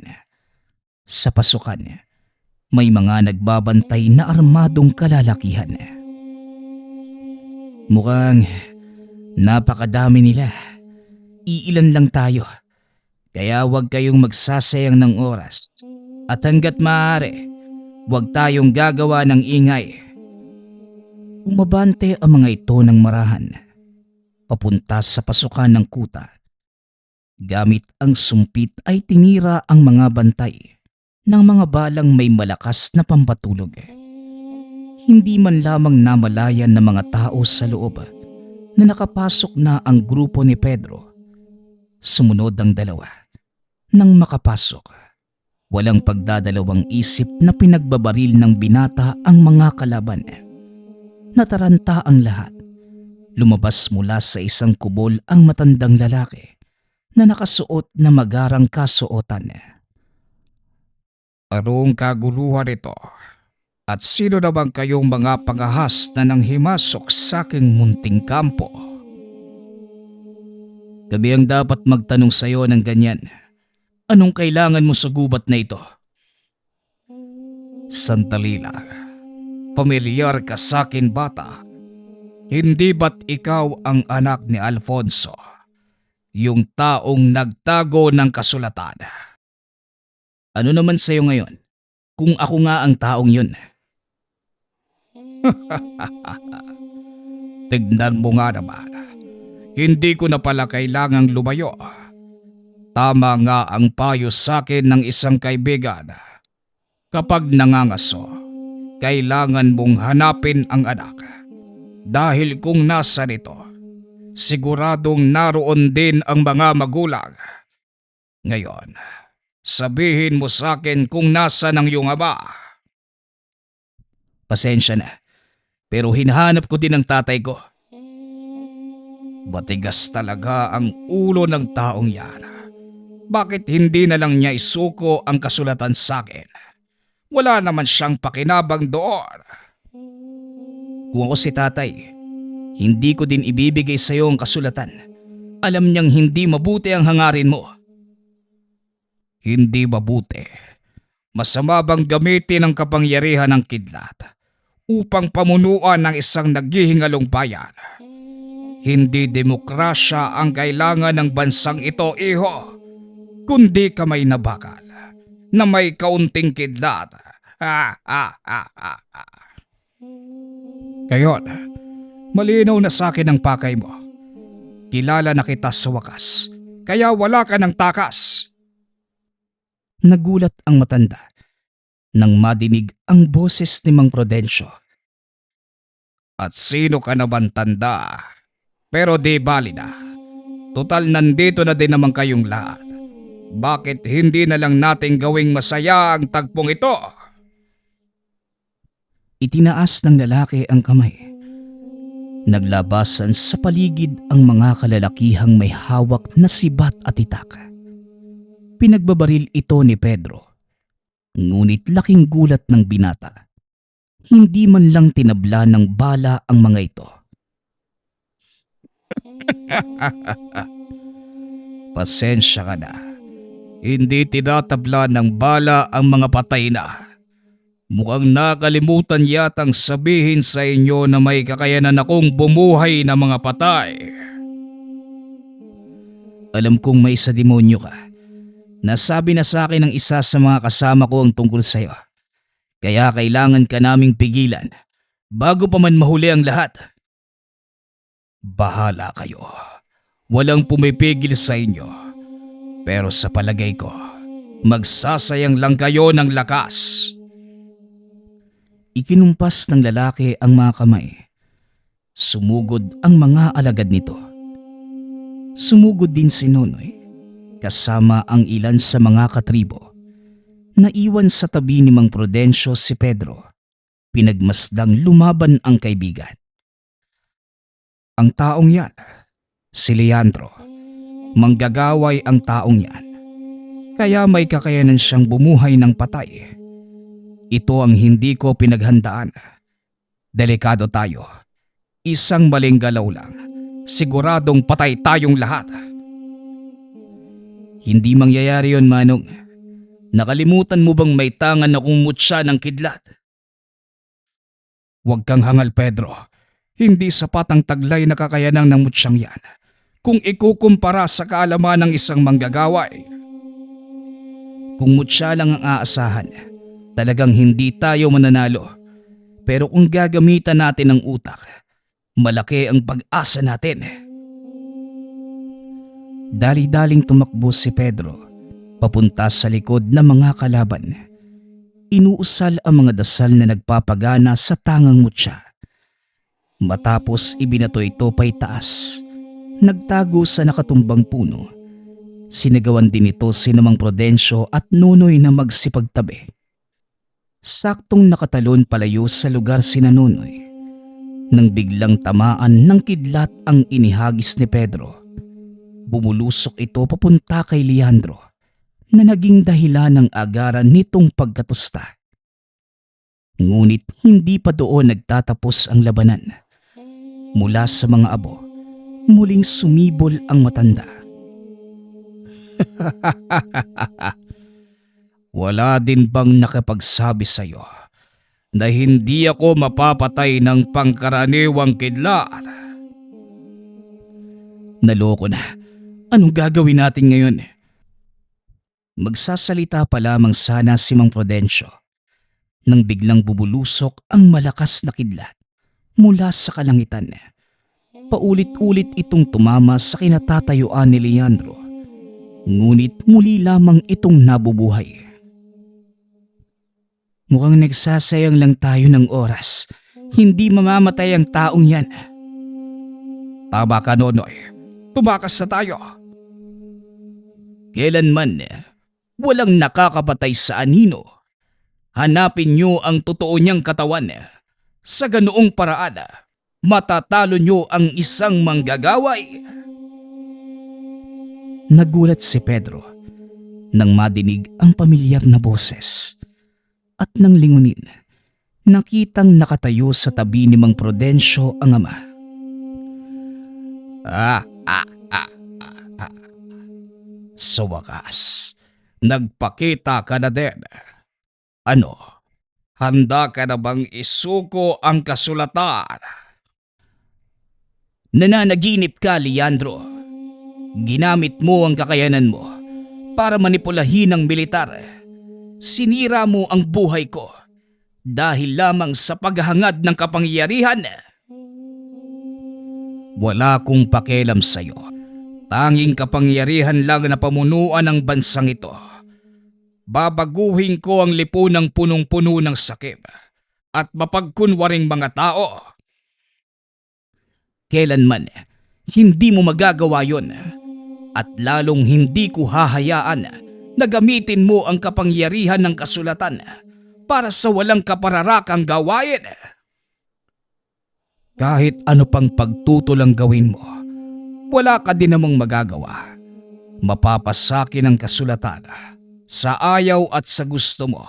Sa pasukan, may mga nagbabantay na armadong kalalakihan. Mukhang napakadami nila. Iilan lang tayo. Kaya huwag kayong magsasayang ng oras. At hanggat maaari, huwag tayong gagawa ng ingay. Umabante ang mga ito ng marahan, papunta sa pasukan ng kuta. Gamit ang sumpit ay tinira ang mga bantay ng mga balang may malakas na pampatulog. Hindi man lamang namalayan ng mga tao sa loob na nakapasok na ang grupo ni Pedro. Sumunod ang dalawa. Nang makapasok, walang pagdadalawang isip na pinagbabaril ng binata ang mga kalaban. Nataranta ang lahat. Lumabas mula sa isang kubol ang matandang lalaki na nakasuot na magarang kasuotan. Anong kaguluhan ito? At sino naman kayong mga pangahas na nanghimasok sa aking munting kampo? Gabi ang dapat magtanong sa iyo ng ganyan. Anong kailangan mo sa gubat na ito? Sandali lang. Pamilyar ka sa akin, bata. Hindi ba't ikaw ang anak ni Alfonso? Yung taong nagtago ng kasulatan. Ano naman sa'yo ngayon kung ako nga ang taong yun? Tignan mo nga naman. Hindi ko na pala kailangang lumayo. Tama nga ang payo sa akin ng isang kaibigan. Kapag nangangaso, kailangan mong hanapin ang anak. Dahil kung nasa nito, siguradong naroon din ang mga magulang. Ngayon, sabihin mo sa akin kung nasa ng iyong ama. Pasensya na, pero hinahanap ko din ang tatay ko. Matigas talaga ang ulo ng taong yan. Bakit hindi na lang niya isuko ang kasulatan sa akin? Wala naman siyang pakinabang doon. Kung ako si tatay, hindi ko din ibibigay sa iyo ang kasulatan. Alam niyang hindi mabuti ang hangarin mo. Hindi mabuti. Masama bang gamitin ang kapangyarihan ng kidlat upang pamunuan ng isang naghihingalong bayan? Hindi demokrasya ang kailangan ng bansang ito, iho, kundi kamay na bakal na may kaunting kidlat. Kayon, malinaw na sa akin ang pakay mo. Kilala na kita sa wakas, kaya wala ka ng takas. Nagulat ang matanda nang madinig ang boses ni Mang Prudencio. At sino ka naman, tanda? Pero di bali na. Total nandito na din naman kayong lahat. Bakit hindi na lang natin gawing masaya ang tagpong ito? Itinaas ng lalaki ang kamay. Naglabasan sa paligid ang mga kalalakihang may hawak na sibat at itak. Pinagbabaril ito ni Pedro. Ngunit laking gulat ng binata. Hindi man lang tinabla ng bala ang mga ito. Pasensya ka na. Hindi tinatabla ng bala ang mga patay na. Mukhang nakalimutan yatang sabihin sa inyo na may kakayanan akong bumuhay ng mga patay. Alam kong may isa demonyo ka. Nasabi na sa akin ng isa sa mga kasama ko ang tungkol sa iyo. Kaya kailangan ka naming pigilan bago pa man mahuli ang lahat. Bahala kayo. Walang pumipigil sa inyo. Pero sa palagay ko, magsasayang lang kayo ng lakas. Ikinumpas ng lalaki ang mga kamay. Sumugod ang mga alagad nito. Sumugod din si Nonoy, kasama ang ilan sa mga katribo. Naiwan sa tabi ni Mang Prudencio si Pedro. Pinagmasdang lumaban ang kaibigan. Ang taong yan, si Leandro. Manggagaway ang taong yan. Kaya may kakayanan siyang bumuhay ng patay. Ito ang hindi ko pinaghandaan. Delikado tayo. Isang maling galaw lang. Siguradong patay tayong lahat. Hindi mangyayari yon, Manong. Nakalimutan mo bang may tangan akong mutya ng kidlat? Huwag kang hangal, Pedro. Hindi sapat ang taglay na kakayanan ng mutsyang yan kung ikukumpara sa kaalaman ng isang manggagaway. Kung mutya lang ang aasahan, talagang hindi tayo mananalo. Pero kung gagamitan natin ang utak, malaki ang pag-asa natin. Dali-daling tumakbo si Pedro papunta sa likod ng mga kalaban. Inuusal ang mga dasal na nagpapagana sa tangang mutya. Matapos ibinato ito pay taas, nagtago sa nakatumbang puno. Sinagawan din ito si Mang Prudencio at Nonoy na magsipagtabi. Saktong nakatalon palayo sa lugar si Nonoy nang biglang tamaan ng kidlat ang inihagis ni Pedro. Bumulusok ito papunta kay Leandro na naging dahilan ng agaran nitong pagkatusta. Ngunit hindi pa doon nagtatapos ang labanan. Mula sa mga abo, muling sumibol ang matanda. Wala din bang nakapagsabi sa iyo na hindi ako mapapatay ng pangkaraniwang kidlat? Naloko na. Anong gagawin natin ngayon? Magsasalita pa lamang sana si Mang Prudencio nang biglang bubulusok ang malakas na kidlat mula sa kalangitan. Paulit-ulit itong tumama sa kinatatayuan ni Leandro, ngunit muli lamang itong nabubuhay. Mukhang nagsasayang lang tayo ng oras. Hindi mamamatay ang taong yan. Tama ka, Nonoy. Tumakas na tayo. Kailanman, walang nakakapatay sa anino. Hanapin niyo ang totoo niyang katawan. Sa ganoong paraan, matatalo niyo ang isang manggagaway. Nagulat si Pedro nang madinig ang pamilyar na boses. At nang lingunin, nakitang nakatayo sa tabi ni Mang Prudencio ang ama. Sa wakas, nagpakita ka na din. Ano, handa ka na bang isuko ang kasulatan? Nananaginip ka, Leandro. Ginamit mo ang kakayanan mo para manipulahin ang militar. Sinira mo ang buhay ko dahil lamang sa paghahangad ng kapangyarihan. Wala akong pakialam sa'yo. Tanging kapangyarihan lang na pamunuan ang bansang ito. Babaguhin ko ang lipunang punong-puno ng sakit at mapagkunwaring mga tao. Kailanman, hindi mo magagawa yon at lalong hindi ko hahayaan na gamitin mo ang kapangyarihan ng kasulatan para sa walang kapararakang gawain. Kahit ano pang pagtutol ang gawin mo, wala ka din namang magagawa. Mapapasakin ang kasulatan sa ayaw at sa gusto mo.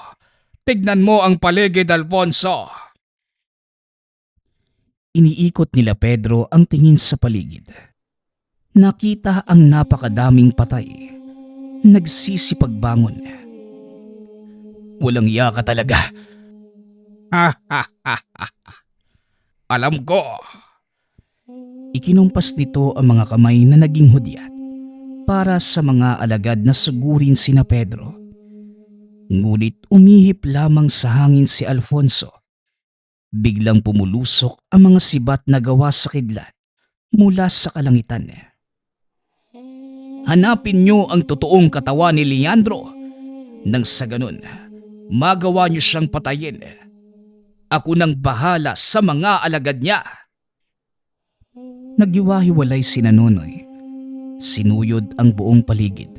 Tignan mo ang paligid, Alfonso. Iniikot nila Pedro ang tingin sa paligid. Nakita ang napakadaming patay. Nagsisipagbangon. Walang iya ka talaga. Alam ko. Ikinumpas nito ang mga kamay na naging hudyat para sa mga alagad na sugurin sina Pedro. Ngunit umihip lamang sa hangin si Alfonso. Biglang pumulusok ang mga sibat na gawa sa kidlat mula sa kalangitan. Hanapin niyo ang totoong katawan ni Leandro. Nang sa ganun, magawa niyo siyang patayin. Ako nang bahala sa mga alagad niya. Naghiwa-hiwalay sina Nonoy. Sinuyod ang buong paligid.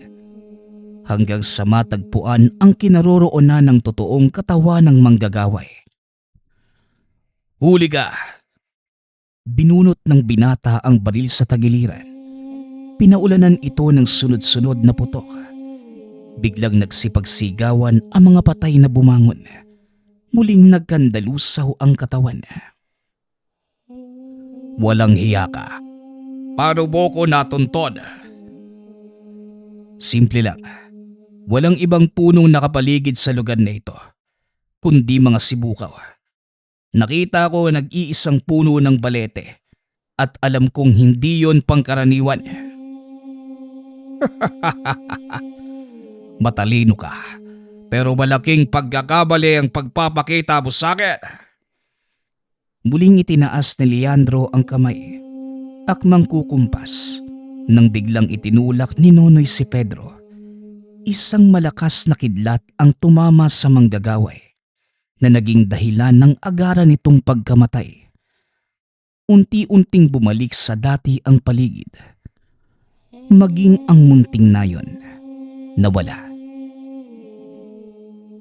Hanggang sa matagpuan ang kinaroroonan ng totoong katawan ng manggagaway. Huli ka! Binunot ng binata ang baril sa tagiliran. Pinaulanan ito ng sunod-sunod na putok. Biglang nagsipagsigawan ang mga patay na bumangon. Muling nagkandalusaw ang katawan. Walang hiya ka. Paano mo ko natuntun? Simple lang. Walang ibang punong nakapaligid sa lugar na ito, kundi mga sibukaw. Nakita ko nag-iisang puno ng balete at alam kong hindi yon pangkaraniwan. Matalino ka, pero malaking pagkakabali ang pagpapakita mo sa akin. Muling itinaas ni Leandro ang kamay, akmang kukumpas, nang biglang itinulak ni Nonoy si Pedro. Isang malakas na kidlat ang tumama sa manggagaway na naging dahilan ng agaran nitong pagkamatay. Unti-unting bumalik sa dati ang paligid. Maging ang munting nayon, nawala.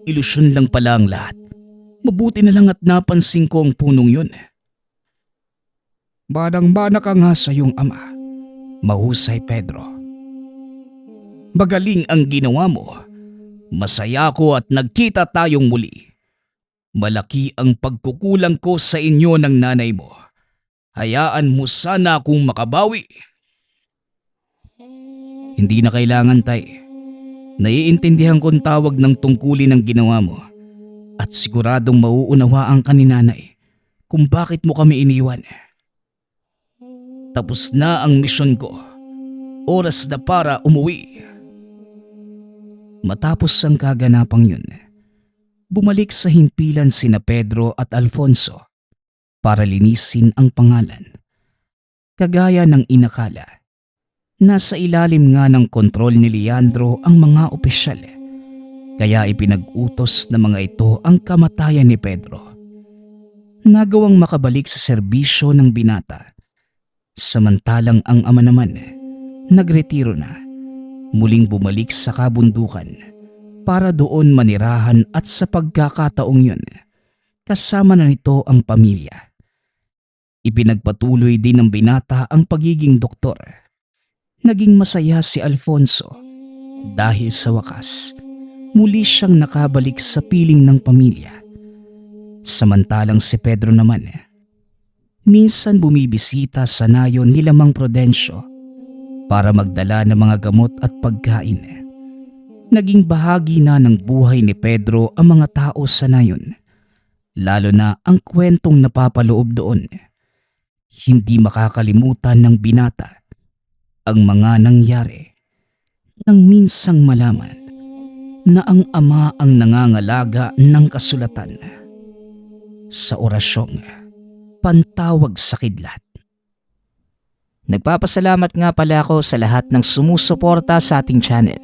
Ilusyon lang pala ang lahat. Mabuti na lang at napansin ko ang punong yun. Banang-bana ka nga sa iyong ama. Mahusay, Pedro. Magaling ang ginawa mo. Masaya ako at nagkita tayong muli. Malaki ang pagkukulang ko sa inyo ng nanay mo. Hayaan mo sana akong makabawi. Hindi na kailangan, tay. Naiintindihan kong tawag ng tungkulin ng ginawa mo. At siguradong mauunawaan ka ni nanay kung bakit mo kami iniwan. Tapos na ang misyon ko. Oras na para umuwi. Matapos ang kaganapang yun, bumalik sa himpilan sina Pedro at Alfonso para linisin ang pangalan. Kagaya ng inakala, nasa ilalim nga ng kontrol ni Leandro ang mga opisyal. Kaya ipinag-utos ng mga ito ang kamatayan ni Pedro. Nagawang makabalik sa serbisyo ng binata. Samantalang ang ama naman, nagretiro na. Muling bumalik sa kabundukan para doon manirahan at sa pagkakataong yun, kasama na nito ang pamilya. Ipinagpatuloy din ng binata ang pagiging doktor. Naging masaya si Alfonso dahil sa wakas, muli siyang nakabalik sa piling ng pamilya. Samantalang si Pedro naman, minsan bumibisita sa nayon ni Mang Prudencio para magdala ng mga gamot at pagkain. Naging bahagi na ng buhay ni Pedro ang mga tao sa nayon, lalo na ang kwentong napapaloob doon. Hindi makakalimutan ng binata ang mga nangyari nang minsang malaman na ang ama ang nangangalaga ng kasulatan sa orasyong pantawag sa kidlat. Nagpapasalamat nga pala ako sa lahat ng sumusuporta sa ating channel.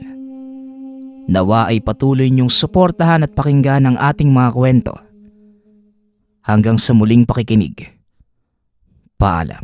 Nawa ay patuloy niyong suportahan at pakinggan ang ating mga kwento. Hanggang sa muling pakikinig. Paalam.